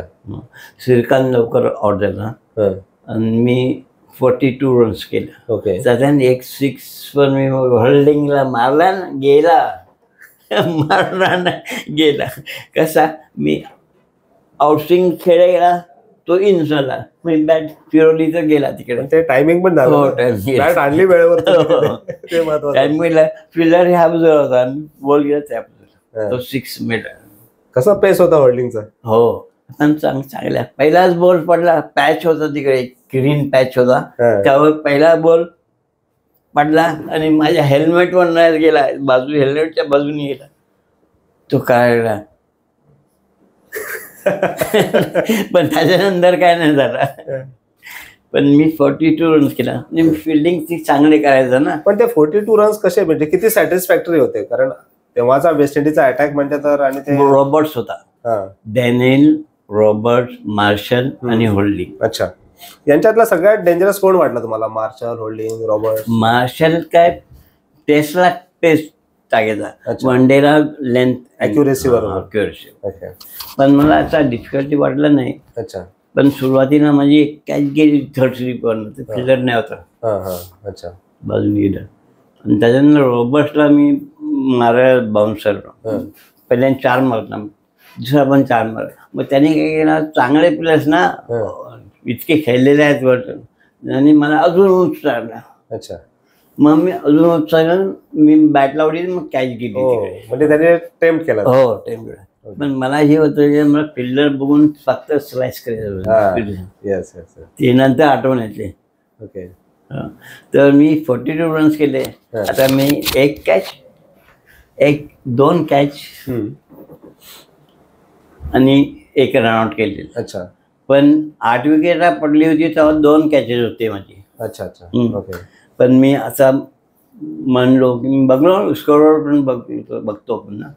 Speaker 1: श्रीकांत लवकर आउट झाला आणि मी 42 रन्स केले.
Speaker 2: ओके.
Speaker 1: साधारण एक 6 पण मी होल्डिंगला मारला ना, गेला. कसा मी आउटस्विंग खेळायला तो इन झाला, मी बॅट फिरवली तर गेला तिकडे.
Speaker 2: ते टायमिंग पण झालं. बॅट आणली वेळेवर.
Speaker 1: टायमिंगला फिल्डर ह्या बाजूला होता आणि बॉल गेला त्या बाजूला. तो 6 मिळाला.
Speaker 2: कसा पेस होता होल्डिंगचा?
Speaker 1: हो, पण चांगला. पहिलाच बॉल पडला, पॅच होता तिकडे, ग्रीन पॅच होता, त्यावर पहिला बॉल पडला आणि माझ्या हेल्मेटवर नाही गेला, हेल्मेटच्या बाजूने गेला. तो काढला. पण त्याच्यानंतर काय नाही झाला. पण मी 42 रन्स केला. फिल्डिंग चांगले करायचं ना.
Speaker 2: पण ते 42 रन्स कसे, म्हणजे किती सॅटिस्फॅक्टरी होते? कारण तेव्हाचा वेस्ट इंडिजचा अटॅक म्हणजे तर, आणि ते
Speaker 1: रॉबर्ट्स होता, डॅनियल रॉबर्ट्स, मार्शल आणि होल्डिंग.
Speaker 2: अच्छा. यांच्यातला सगळ्यात डेंजरस कोण वाटलं तुम्हाला? Marshal, holding, Roberts?
Speaker 1: मार्शल काय टेस्टला टाकायचा, वन डेला लेंथ
Speaker 2: अॅक्युरेसी बरोबर.
Speaker 1: पण मला असा डिफिकल्टी वाटलं नाही.
Speaker 2: अच्छा.
Speaker 1: पण सुरुवातीला माझी एक कॅच गेली 3rd स्लिपवर, फिल्डर नाही होता.
Speaker 2: अच्छा.
Speaker 1: बाजून गेलं. आणि त्याच्यानंतर रॉबर्ट्सला मी मारायला बाउन्सर पहिल्यांदा 4 मारला, दुसरा पण 4 मारला. मग त्याने काय केलं, चांगले प्लेयर्स ना इतके खेळलेले आहेत वाटतं, आणि मला अजून उचलला.
Speaker 2: अच्छा.
Speaker 1: मग मी अजून उचललं, मी बॅट लावली, मग कॅच गेली.
Speaker 2: म्हणजे त्याने टेम्प्ट केला.
Speaker 1: हो, टेम्प्ट केला. पण मला हे होतं की मला फिल्डर बघून फक्त स्लाइस करायचं, ते नंतर आठवण येते.
Speaker 2: ओके.
Speaker 1: तर मी 42 रन्स केले. आता मी 2 कॅच आणि 1 रनआउट केले.
Speaker 2: अच्छा.
Speaker 1: पण 8 विकेटला पडली होती तेव्हा 2 कॅचेस होते माझी.
Speaker 2: अच्छा. ओके.
Speaker 1: पण मी असा म्हणलो की मी बघलो स्कोरवर पण बघतो पण ना,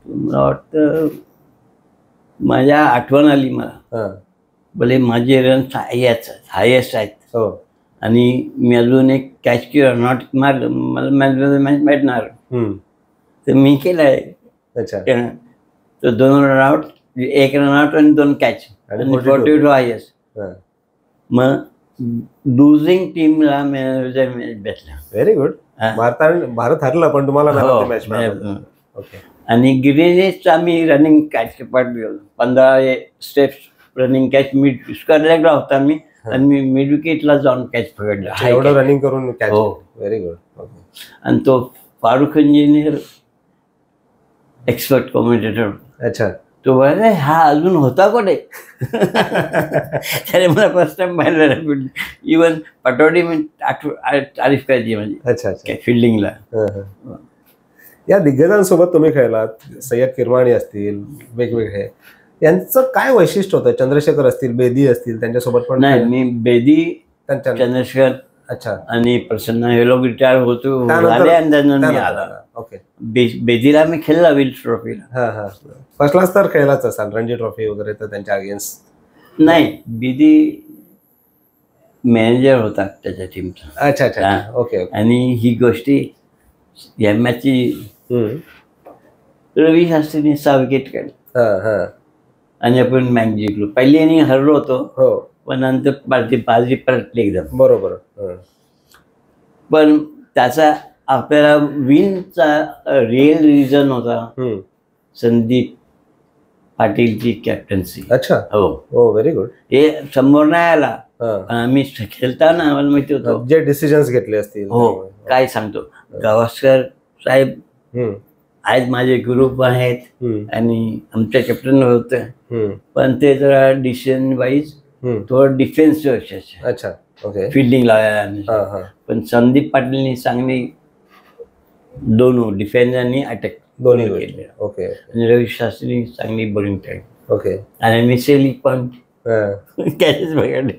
Speaker 1: मला वाटतं माझ्या आठवण आली मला, भले माझे रन हायेस्ट आहेत आणि मी अजून एक कॅच की रनआउट मारलं, मला मॅच भेटणार, तर मी केलंय. तर 2 रनआउट, 1 रनआउट आणि 2 कॅच आणि 42 हायेस्ट. मग लुझिंग टीमला मॅच भेटला.
Speaker 2: Very good. भारत हरला पण तुम्हाला मॅच. ओके.
Speaker 1: आणि ग्रीनेसचा मी रनिंग कॅच पडलो, 15 स्टेप्स रनिंग कॅच मी स्क्वेअरलेगला होता मी, आणि मी मिड विकेटला जाऊन कॅच पकडला.
Speaker 2: एवढं रनिंग करून कॅच. Very good.
Speaker 1: आणि तो फारुख इंजिनियर एक्सपर्ट कॉमेंटेटर. अच्छा. तो बोलला हा अजून होता कोठे. त्याने मला फर्स्ट टाइम पाहिलं. इवन पटोडी तारीफ करायची माझी. अच्छा. फिल्डिंगला.
Speaker 2: या दिग्गजांसोबत तुम्ही खेळलात, सय्यद किरमाणी असतील, वेगवेगळे, यांचं काय वैशिष्ट्य होतं? चंद्रशेखर असतील, बेदी असतील, त्यांच्यासोबत पण?
Speaker 1: नाही, मी बेदी, चंद्रशेखर, अच्छा, आणि प्रसन्न हे लोक रिटायर होतो मी आला.
Speaker 2: ओके.
Speaker 1: बेदीला मी खेळला विल्स ट्रॉफीला.
Speaker 2: फर्स्ट क्लास तर खेळलाच असाल, रणजी ट्रॉफी वगैरे, तर त्यांच्या अगेन्स्ट?
Speaker 1: नाही, बेदी मॅनेजर होता त्याच्या टीमचा.
Speaker 2: अच्छा. अच्छा. ओके.
Speaker 1: आणि ही गोष्टी या मॅचची रवी शास्त्रीने 6 विकेट काढली आणि आपण मॅच जिंकलो. पहिली इनिंग हरलो होतो, पण नंतर बाजी पलटली एकदम.
Speaker 2: बरोबर.
Speaker 1: पण त्याचा आपल्याला विनचा रिअल रिझन होता संदीप पाटीलची कॅप्टन्सी.
Speaker 2: अच्छा. हो, व्हेरी गुड.
Speaker 1: हे समोर नाही आला, आम्ही खेळताना आम्हाला माहिती होतं
Speaker 2: जे डिसिजन्स घेतले असतील.
Speaker 1: हो, काय सांगतो, गावस्कर साहेब आहेत, माझे गुरु पण आहेत आणि आमच्या कॅप्टन होते, पण ते जरा डिसिजन वाईज थोडं डिफेन्सिव्ह असायचे.
Speaker 2: अच्छा. ओके.
Speaker 1: फिल्डिंग लावायला. पण संदीप पाटीलनी चांगली दोन डिफेन्स आणि अटॅक दोन्ही केले.
Speaker 2: ओके.
Speaker 1: आणि रवी शास्त्री चांगली बॉलिंग टाईम.
Speaker 2: ओके.
Speaker 1: आणि मिसेली पण कॅचेस बघायला.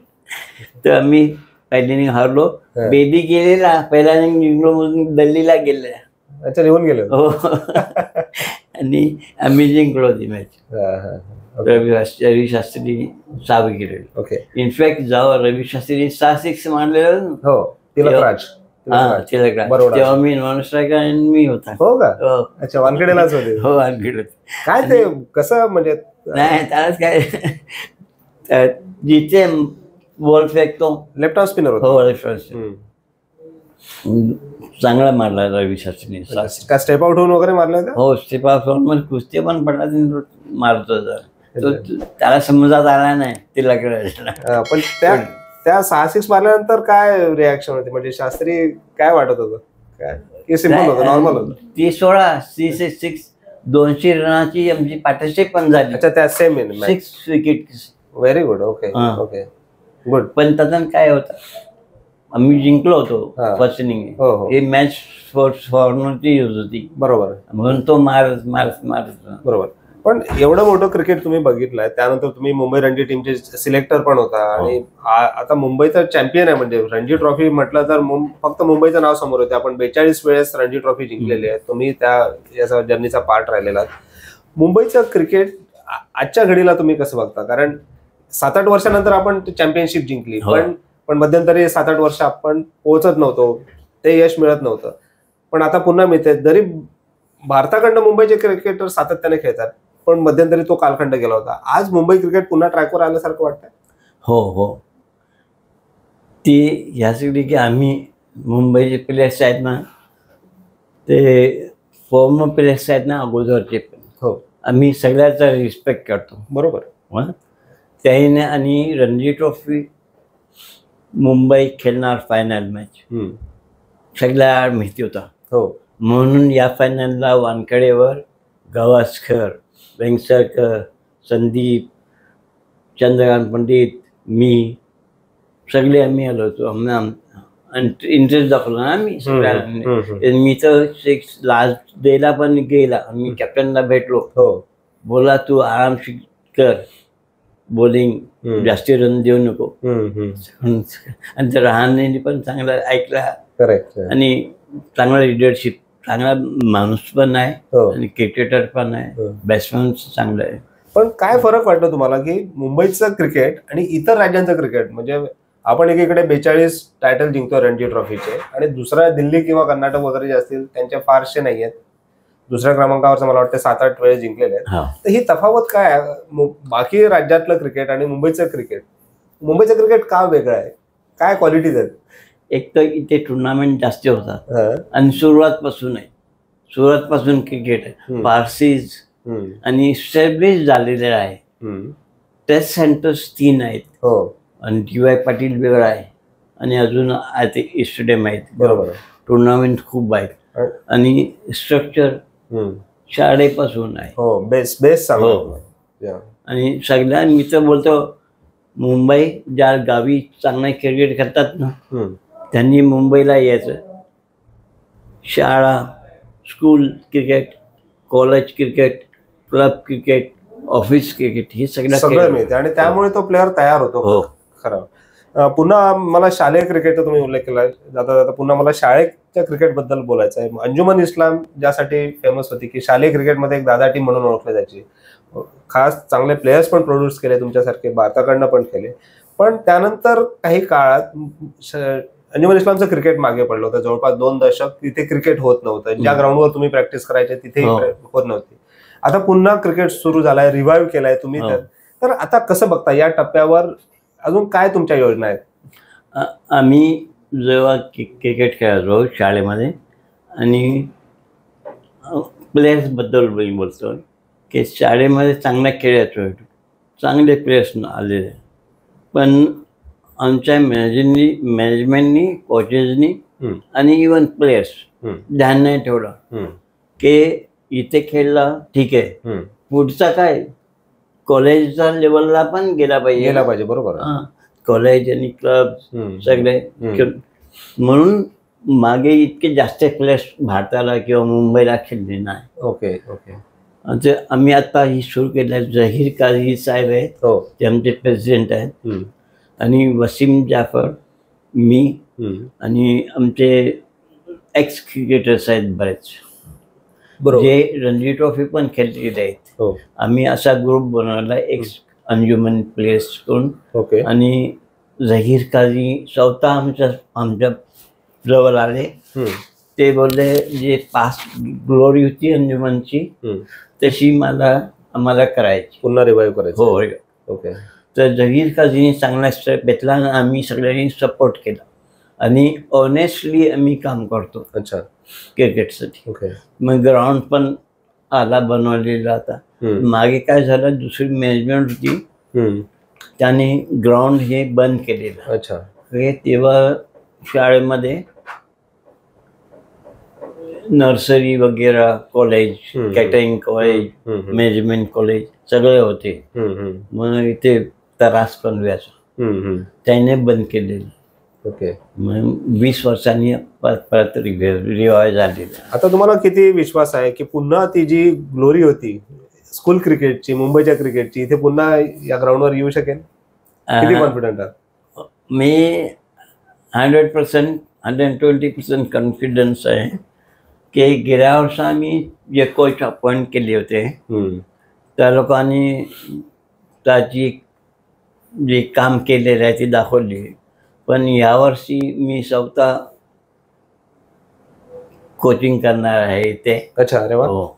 Speaker 1: तर आम्ही पहिल्याने हारलो. बेबी गेलेला पहिला जिंकलो, दिल्लीला गेले.
Speaker 2: अच्छा, निघून गेले.
Speaker 1: हो. आणि आम्ही जिंकलो ती match. Ravi Shastri 6 wicket.
Speaker 2: Okay.
Speaker 1: In fact Ravi Shastri 6 6 मारलेलं.
Speaker 2: हो, तिलकराज.
Speaker 1: तेव्हा मी नॉन स्ट्रायकर आणि मी होता.
Speaker 2: हो का? अच्छा, वानखेडेलाच होते.
Speaker 1: हो, वानखेडे होते.
Speaker 2: काय ते कसं म्हणजे
Speaker 1: नाही, त्यालाच काय, जिथे बॉल फेकतो
Speaker 2: लेफ्ट हाफ स्पिनर होता.
Speaker 1: हो, लेफ्ट हाफ. चांगला मारला रवी शास्त्रीने.
Speaker 2: का स्टेप आउट होऊन वगैरे मारला होता?
Speaker 1: हो, स्टेप आउट होऊन म्हणजे कुस्ती पण पडला मारतो. त्याला समजात आला नाही तिला.
Speaker 2: पण त्या 6 6 मारल्यानंतर काय रिॲक्शन होती, म्हणजे शास्त्री काय वाटत होतं? काय की सिंपल होतं, नॉर्मल होतं?
Speaker 1: 16 6 200 रनाची आमची पार्टनरशिप पण झाली.
Speaker 2: अच्छा, त्या same
Speaker 1: 6 wicket.
Speaker 2: Very good. Okay. Okay, good.
Speaker 1: पण त्यातून काय होतं, आम्ही जिंकलो होतो फर्स्ट इनिंग. ही मॅच फॉर्मची यूज होती. बरोबर. म्हणून तो मारत
Speaker 2: बरोबर. पण एवढं मोठं क्रिकेट तुम्ही बघितलंय, त्यानंतर तुम्ही मुंबई रणजी टीमचे सिलेक्टर पण होता आणि आता मुंबईचा चॅम्पियन आहे. म्हणजे रणजी ट्रॉफी म्हटलं तर फक्त मुंबईचं नाव समोर होते. आपण 42 वेळेस रणजी ट्रॉफी जिंकलेली आहे. तुम्ही या जर्नीचा पार्ट राहिलेला. मुंबईचं क्रिकेट आजच्या घडीला तुम्ही कसं बघता? कारण 7-8 वर्षानंतर आपण चॅम्पियनशिप जिंकली, पण मध्यंतरी 7-8 वर्ष आपण पोहोचत नव्हतो, ते यश मिळत नव्हतं. पण आता पुन्हा मिळते. जरी भारताकडनं मुंबईचे क्रिकेटर सातत्याने खेळतात, पण मध्यंतरी तो कालखंड गेला होता. आज मुंबई क्रिकेट पुन्हा ट्रॅकवर आल्यासारखं वाटतं.
Speaker 1: हो. ती यासाठी की आम्ही मुंबईचे प्लेयर्स आहेत ना, ते फॉर्मर प्लेयर्स आहेत ना अगोदरचे पण. हो, आम्ही सगळ्याचा रिस्पेक्ट करतो.
Speaker 2: बरोबर.
Speaker 1: त्याने आणि रणजी ट्रॉफी मुंबई खेळणार फायनल मॅच सगळ्या माहिती होता. हो, म्हणून या फायनलला वानखेडेवर गावस्कर, वेंगसरकर, संदीप, चंद्रकांत पंडित, मी सगळे आम्ही आलो होतो. इंटरेस्ट दाखवला ना आम्ही सगळ्यांनी. मी तर लास्ट डेला पण गेला. मी कॅप्टनला भेटलो. बोला तू आरामशीर कर, बॉलिंग जास्ती रन देऊ नको. आणि रहाणे पण चांगला ऐकला. करेक्ट. आणि चांगला लिडरशिप, चांगला माणूस पण आहे आणि क्रिकेटर पण आहे, बॅट्समॅन चांगला आहे.
Speaker 2: पण काय फरक वाटतो तुम्हाला की मुंबईचं क्रिकेट आणि इतर राज्यांचं क्रिकेट? म्हणजे आपण एकीकडे 42 टायटल जिंकतो रणजी ट्रॉफीचे, आणि दुसरा दिल्ली किंवा कर्नाटक वगैरे जे असतील त्यांचे फारसे नाही आहेत. दुसऱ्या क्रमांकावरचं मला वाटतं 7-8 वेळेस जिंकलेले आहेत. तर ही तफावत काय आहे बाकी राज्यातलं क्रिकेट आणि मुंबईचं क्रिकेट? मुंबईचं क्रिकेट का वेगळं आहे? काय क्वालिटीज आहेत?
Speaker 1: एक तर इथे टुर्नामेंट जास्त होतात आणि सुरुवातपासून क्रिकेट आहे. पारसीज आणि एस्टॅब्लिश झालेले आहे. टेस्ट सेंटर्स 3 आहेत आणि DY पाटील वेगळा आहे आणि अजून स्टेडियम आहेत. बरोबर. टुर्नामेंट खूप आहेत आणि स्ट्रक्चर शाळेपासून आहे.
Speaker 2: हो, बेस्ट चांगलं.
Speaker 1: आणि सगळ्या मी तर बोलतो, मुंबई ज्या गावी चांगला क्रिकेट करतात ना, त्यांनी मुंबईला यायचं. शाळा, school cricket, college cricket, club cricket, office cricket, हे
Speaker 2: सगळं मिळते आणि त्यामुळे तो प्लेअर तयार होतो. हो, खरं. पुन्हा मला शालेय क्रिकेटचा तुम्ही उल्लेख केला, जाता जाता पुन्हा मला शाळेच्या क्रिकेट बद्दल बोलायचं आहे. अंजुमन इस्लाम ज्यासाठी फेमस होती की शालेय क्रिकेटमध्ये एक दादा टीम म्हणून ओळखली जायची. खास चांगले प्लेयर्स पण प्रोड्यूस केले तुमच्यासारखे, भारताकडनं पण केले. पण त्यानंतर काही काळात अंजुमन इस्लामचं क्रिकेट मागे पडलं होतं. जवळपास 2 दशक तिथे क्रिकेट होत नव्हतं. ज्या ग्राउंडवर तुम्ही प्रॅक्टिस करायचे तिथे होत नव्हती. आता पुन्हा क्रिकेट सुरू झालाय, रिवाईव्ह केलाय तुम्ही. तर आता कसं बघता या टप्प्यावर? अजून काय तुमच्या योजना आहेत?
Speaker 1: आम्ही जेव्हा क्रिकेट खेळायचो शाळेमध्ये, आणि प्लेयर्सबद्दल बोलतो की शाळेमध्ये चांगल्या खेळायचो, चांगले प्लेयर्स आलेले, पण आमच्या मॅनेजमेंटनी कोचेसनी आणि इवन प्लेयर्स ध्यान नाही ठेवलं की इथे खेळला ठीक आहे, पुढचा काय कॉलेजच्या लेवलला पण गेला पाहिजे.
Speaker 2: बरोबर.
Speaker 1: कॉलेज आणि क्लब सगळे, म्हणून मागे इतके जास्त प्लेयर्स भारताला किंवा मुंबईला खेळले नाही.
Speaker 2: ओके.
Speaker 1: आम्ही आता ही सुरू केलं. झहीर काझी साहेब आहेत, ते आमचे प्रेसिडेंट आहेत, आणि वसीम जाफर, मी, आणि आमचे एक्स क्रिकेटर्स आहेत बरेच, जे रणजी ट्रॉफी पण खेळलेले आहेत. आम्ही असा ग्रुप बनवला एक्स अंजुमन प्लेयर्स करून. आणि झहीर काझी स्वतः आमच्या जवळ आले. ते बोलले जे पास्ट ग्लोरी होती अंजुमनची तशी आम्हाला करायची,
Speaker 2: पुन्हा रिवाईव्ह करायची.
Speaker 1: हो. ओके. तर झहीर काझीने चांगला स्टेप घेतला आणि आम्ही सगळ्यांनी सपोर्ट केला आणि ऑनेस्टली आम्ही काम करतो.
Speaker 2: अच्छा.
Speaker 1: क्रिकेटसाठी.
Speaker 2: ओके.
Speaker 1: मग ग्राउंड पण आला बनवलेला. आता मागे काय झालं, दुसरी मॅनेजमेंट होती, त्याने ग्राउंड हे बंद केलेलं.
Speaker 2: अच्छा.
Speaker 1: तेव्हा शाळेमध्ये नर्सरी वगैरे, college, catering college, management college सगळे होते. मग इथे त्रास पण व्हायचा, त्याने बंद केलेलं.
Speaker 2: ओके.
Speaker 1: मग 20 वर्षांनी परत रिवाईव्ह झालेलं.
Speaker 2: आता तुम्हाला किती विश्वास आहे की पुन्हा ती जी ग्लोरी होती स्कूल क्रिकेटची, मुंबईच्या क्रिकेटची, इथे पुन्हा या ग्राउंडवर येऊ शकेल? किती कॉन्फिडंट आहात?
Speaker 1: मी 100%, 120% कॉन्फिडन्स आहे की गेल्या वर्षी आम्ही जे कोच अपॉइंट केले होते त्या लोकांनी त्याची जे काम केलेलं आहे ती दाखवली. पण यावर्षी मी स्वतः कोचिंग करणार आहे इथे.
Speaker 2: अच्छा. अरे वा.
Speaker 1: हो.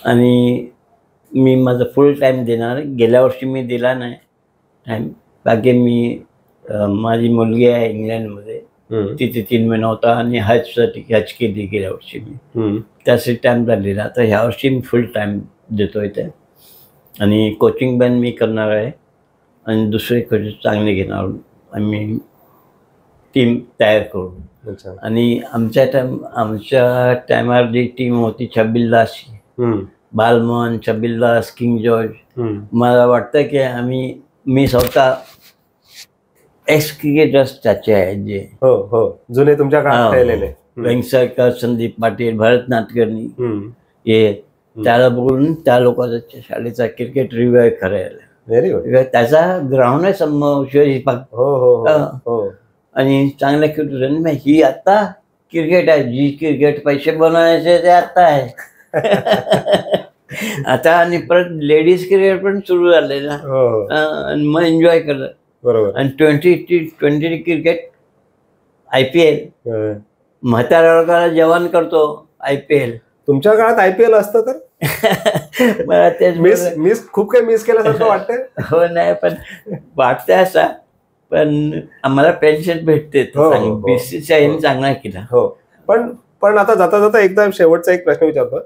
Speaker 1: आणि मी माझं फुल टाईम देणार. गेल्या वर्षी मी दिला नाही टाईम, बाकी माझी मुलगी आहे इंग्लंडमध्ये, तिथे 3 महिना होता आणि हज केली गेल्या वर्षी मी, त्यासाठी टाईम दिला. तर ह्या वर्षी मी फुल टाईम देतो इथे आणि कोचिंग पण मी करणार आहे आणि दुसरे कोचेस चांगले घेणार. आम्ही टीम तयार करू. आणि आमच्या टायमावर जी टीम होती, छबिल्लास, बालमोहन, छबिल्लास, किंग जॉर्ज, मला वाटतं की मी स्वतः एक्स क्रिकेटर्स त्याचे आहेत जे
Speaker 2: जुने तुमच्या काळात खेळलेले,
Speaker 1: वेंगसरकर, संदीप पाटील, भरत नाटकर्णी, हे त्याला बघून त्या लोकांच्या शाळेचा क्रिकेट रिवाईव्ह करायला.
Speaker 2: Very good.
Speaker 1: त्याचा ग्राउंड आहे आणि चांगल्या क्रिकेट. ही आता क्रिकेट आहे, जी क्रिकेट पैसे बनवायचे ते आता आहे. आता आणि परत लेडीज क्रिकेट पण सुरू झालेलं आणि मग एन्जॉय करत.
Speaker 2: बरोबर.
Speaker 1: आणि 20 क्रिकेट IPL म्हाताऱ्या वर्गाला जेवण करतो. IPL
Speaker 2: तुमच्या काळात IPL असतं तर
Speaker 1: मला तेच
Speaker 2: खूप काही मिस केल्यासारखं वाटतंय.
Speaker 1: हो, नाही पण वाटतंय असा, पण आम्हाला पेन्शन भेटते. BCCI चांगला केला.
Speaker 2: हो. पण आता जाता जाता एकदा शेवटचा एक प्रश्न विचारतो.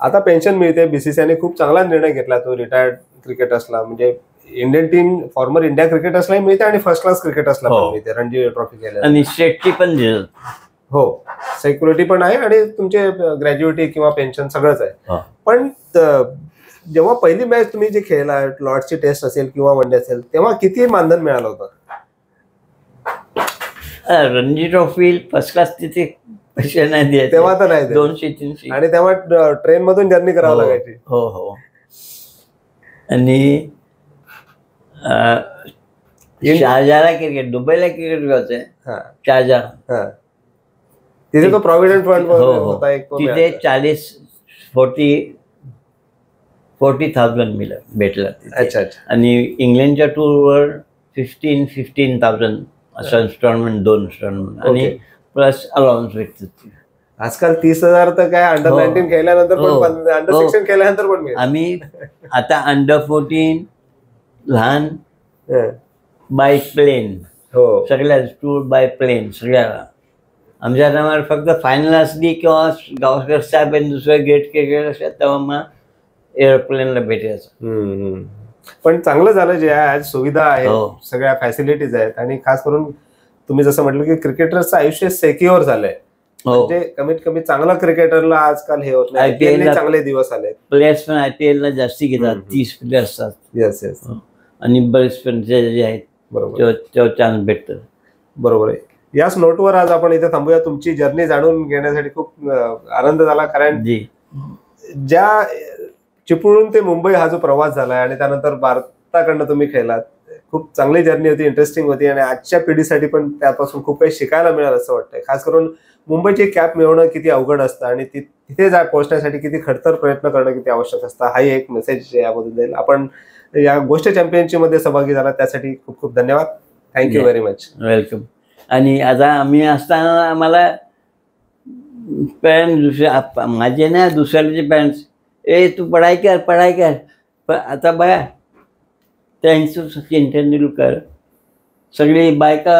Speaker 2: आता पेन्शन मिळते, BCCIने खूप चांगला निर्णय घेतला. तो रिटायर्ड क्रिकेटर्सला, म्हणजे इंडियन टीम, फॉर्मर इंडिया क्रिकेटर्सलाही मिळते आणि फर्स्ट क्लास क्रिकेटर्सला पण मिळते. रणजी ट्रॉफी केल्या
Speaker 1: आणि स्टेटची पण दिलं.
Speaker 2: हो, सिक्युरिटी पण आहे आणि तुमचे ग्रॅज्युएटी किंवा पेन्शन सगळंच आहे. पण जेव्हा पहिली मॅच तुम्ही जे खेळला, लॉर्ड्सची टेस्ट असेल किंवा वन डे असेल, तेव्हा किती मानधन मिळालं होतं?
Speaker 1: रणजी ट्रॉफी फर्स्ट क्लास तिथे पैसे नाही द्यायचे
Speaker 2: तेव्हा, तर नाही,
Speaker 1: 200-300,
Speaker 2: आणि तेव्हा ट्रेन मधून जर्नी करावं लागायची.
Speaker 1: हो. आणि शारजाला क्रिकेट, दुबईला क्रिकेट व्हायचंय. शारजा
Speaker 2: तिथे तो प्रॉव्हिडंट फंड होता एक,
Speaker 1: तिथे 40,000 भेटला.
Speaker 2: अच्छा.
Speaker 1: आणि इंग्लंडच्या टूरवर 15,000 असं इन्स्टॉलमेंट, 2 इन्स्टॉलमेंट आणि प्लस अलाउन्स भेटत.
Speaker 2: आजकाल 30,000 तर काय अंडर 19 केल्यानंतर पण, अंडर 16 केल्यानंतर पण.
Speaker 1: आम्ही आता अंडर 14 लहान बाय प्लेन, सगळ्या टूर बाय प्लेन सगळ्या. आमच्या टायमाला फक्त फायनल असली किंवा गावस्कर साहेब दुसऱ्या गेट क्रिकेट असतात तेव्हा मग एरोप्लेनला भेटायचं.
Speaker 2: पण चांगलं झालं जे आहे, आज सुविधा आहे, सगळ्या फॅसिलिटीज आहेत, आणि खास करून तुम्ही जसं म्हटलं की क्रिकेटरचं आयुष्य सेक्युअर झालंय. म्हणजे कमीत कमी चांगला क्रिकेटरला आजकाल हे होत नाही. IPL चांगले दिवस आले.
Speaker 1: प्लेयर्स पण IPL ला जास्ती घेतात, 30 प्लेयर्स असतात.
Speaker 2: Yes yes.
Speaker 1: आणि बरेच पण जे आहेत
Speaker 2: बरोबर
Speaker 1: तेव्हा चान्स भेटतं.
Speaker 2: बरोबर आहे. याच नोटवर आज आपण इथे थांबूया. तुमची जर्नी जाणून घेण्यासाठी खूप आनंद झाला, कारण ज्या चिपळूण ते मुंबई हा जो प्रवास झालाय आणि त्यानंतर भारताकडनं तुम्ही खेळलात, खूप चांगली जर्नी होती, इंटरेस्टिंग होती, आणि आजच्या पिढीसाठी पण त्यापासून खूप काही शिकायला मिळालं असं वाटतंय. खास करून मुंबईची कॅप मिळवणं किती अवघड असतं आणि तिथे पोहोचण्यासाठी किती खडतर प्रयत्न करणं किती आवश्यक असतं, हाही एक मेसेज यामधून जाईल. आपण या गोष्ट चॅम्पियनशिप मध्ये सहभागी झाला त्यासाठी खूप खूप धन्यवाद. Thank you very much.
Speaker 1: वेलकम. आणि आता आम्ही असताना आम्हाला पॅरेंट्स माझे ना दुसऱ्याचे पॅरेंट्स, तू पढाई कर, पण आता बघा त्यांचं इंटरव्ह्यू कर, सगळी बायका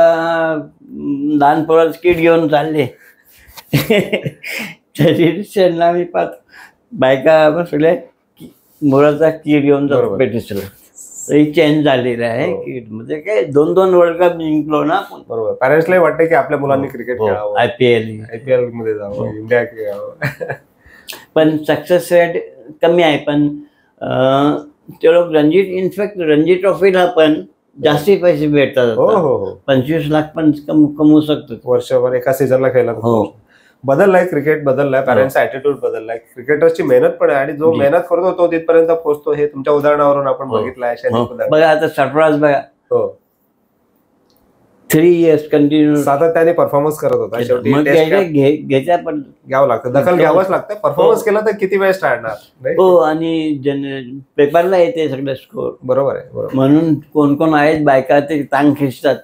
Speaker 1: लहान पोराचं किट घेऊन चालले. तरी त्यांना मी पाहतो बायका सगळे मोराचा किट घेऊन जातो पेटिसला. तरी चेंज झालेलं आहे किट. म्हणजे काय 2-2 वर्ल्ड कप जिंकलो ना.
Speaker 2: बरोबर. पॅरेंट्सलाही वाटतं की आपल्या मुलांनी क्रिकेट खेळावं,
Speaker 1: IPL
Speaker 2: मध्ये जावं, इंडिया खेळावं.
Speaker 1: पण सक्सेस रेट कमी आहे. पण ते लोक इनफॅक्ट रणजी ट्रॉफीला पण जास्ती पैसे भेटतात. 25 लाख पण कमवू शकतो
Speaker 2: वर्षभर एका सीझनला खेळला. बदललाय, क्रिकेट बदललाय, पॅरेंट्सचा ॲटिट्यूड बदललाय, क्रिकेटर्सची मेहनत पण आहे, आणि जो मेहनत करतो तो तिथपर्यंत पोहोचतो. हे तुमच्या उदाहरणावरून आपण बघितलंय.
Speaker 1: बघा आता सरफराज बघा, 3 years कंटिन्यू
Speaker 2: सातत्याने परफॉर्मन्स करत होता. शेवटी
Speaker 1: घ्यायचा पण
Speaker 2: घ्यावं लागतं, दखल घ्यावंच लागतं. परफॉर्मन्स केला तर किती वेळ टाळणार.
Speaker 1: हो, आणि पेपरला येते सगळं स्कोर.
Speaker 2: बरोबर आहे.
Speaker 1: म्हणून कोण कोण आहेत बायका ते तांग खिचतात,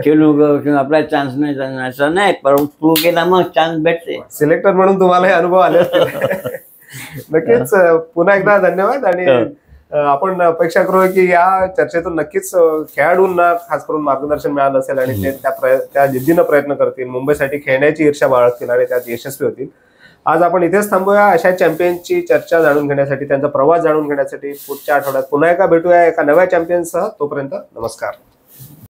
Speaker 1: खेळू आपला चान्स नाही, असं नाही, प्रूव्ह केला मग चान्स भेटते.
Speaker 2: सिलेक्टर म्हणून तुम्हाला हे अनुभव आले. नक्कीच पुन्हा एकदा धन्यवाद. आणि आपण अपेक्षा करू की या चर्चेतून नक्कीच खेळाडूंना खास करून मार्गदर्शन मिळालं असेल, आणि ते त्या जिद्दीनं प्रयत्न करतील, मुंबईसाठी खेळण्याची ईर्ष्या बाळगतील आणि त्यात यशस्वी होतील. आज आपण इथेच थांबूया. अशा चॅम्पियनची चर्चा जाणून घेण्यासाठी, त्यांचा प्रवास जाणून घेण्यासाठी पुढच्या आठवड्यात पुन्हा एकदा भेटूया एका नव्या चॅम्पियनसह. तोपर्यंत नमस्कार.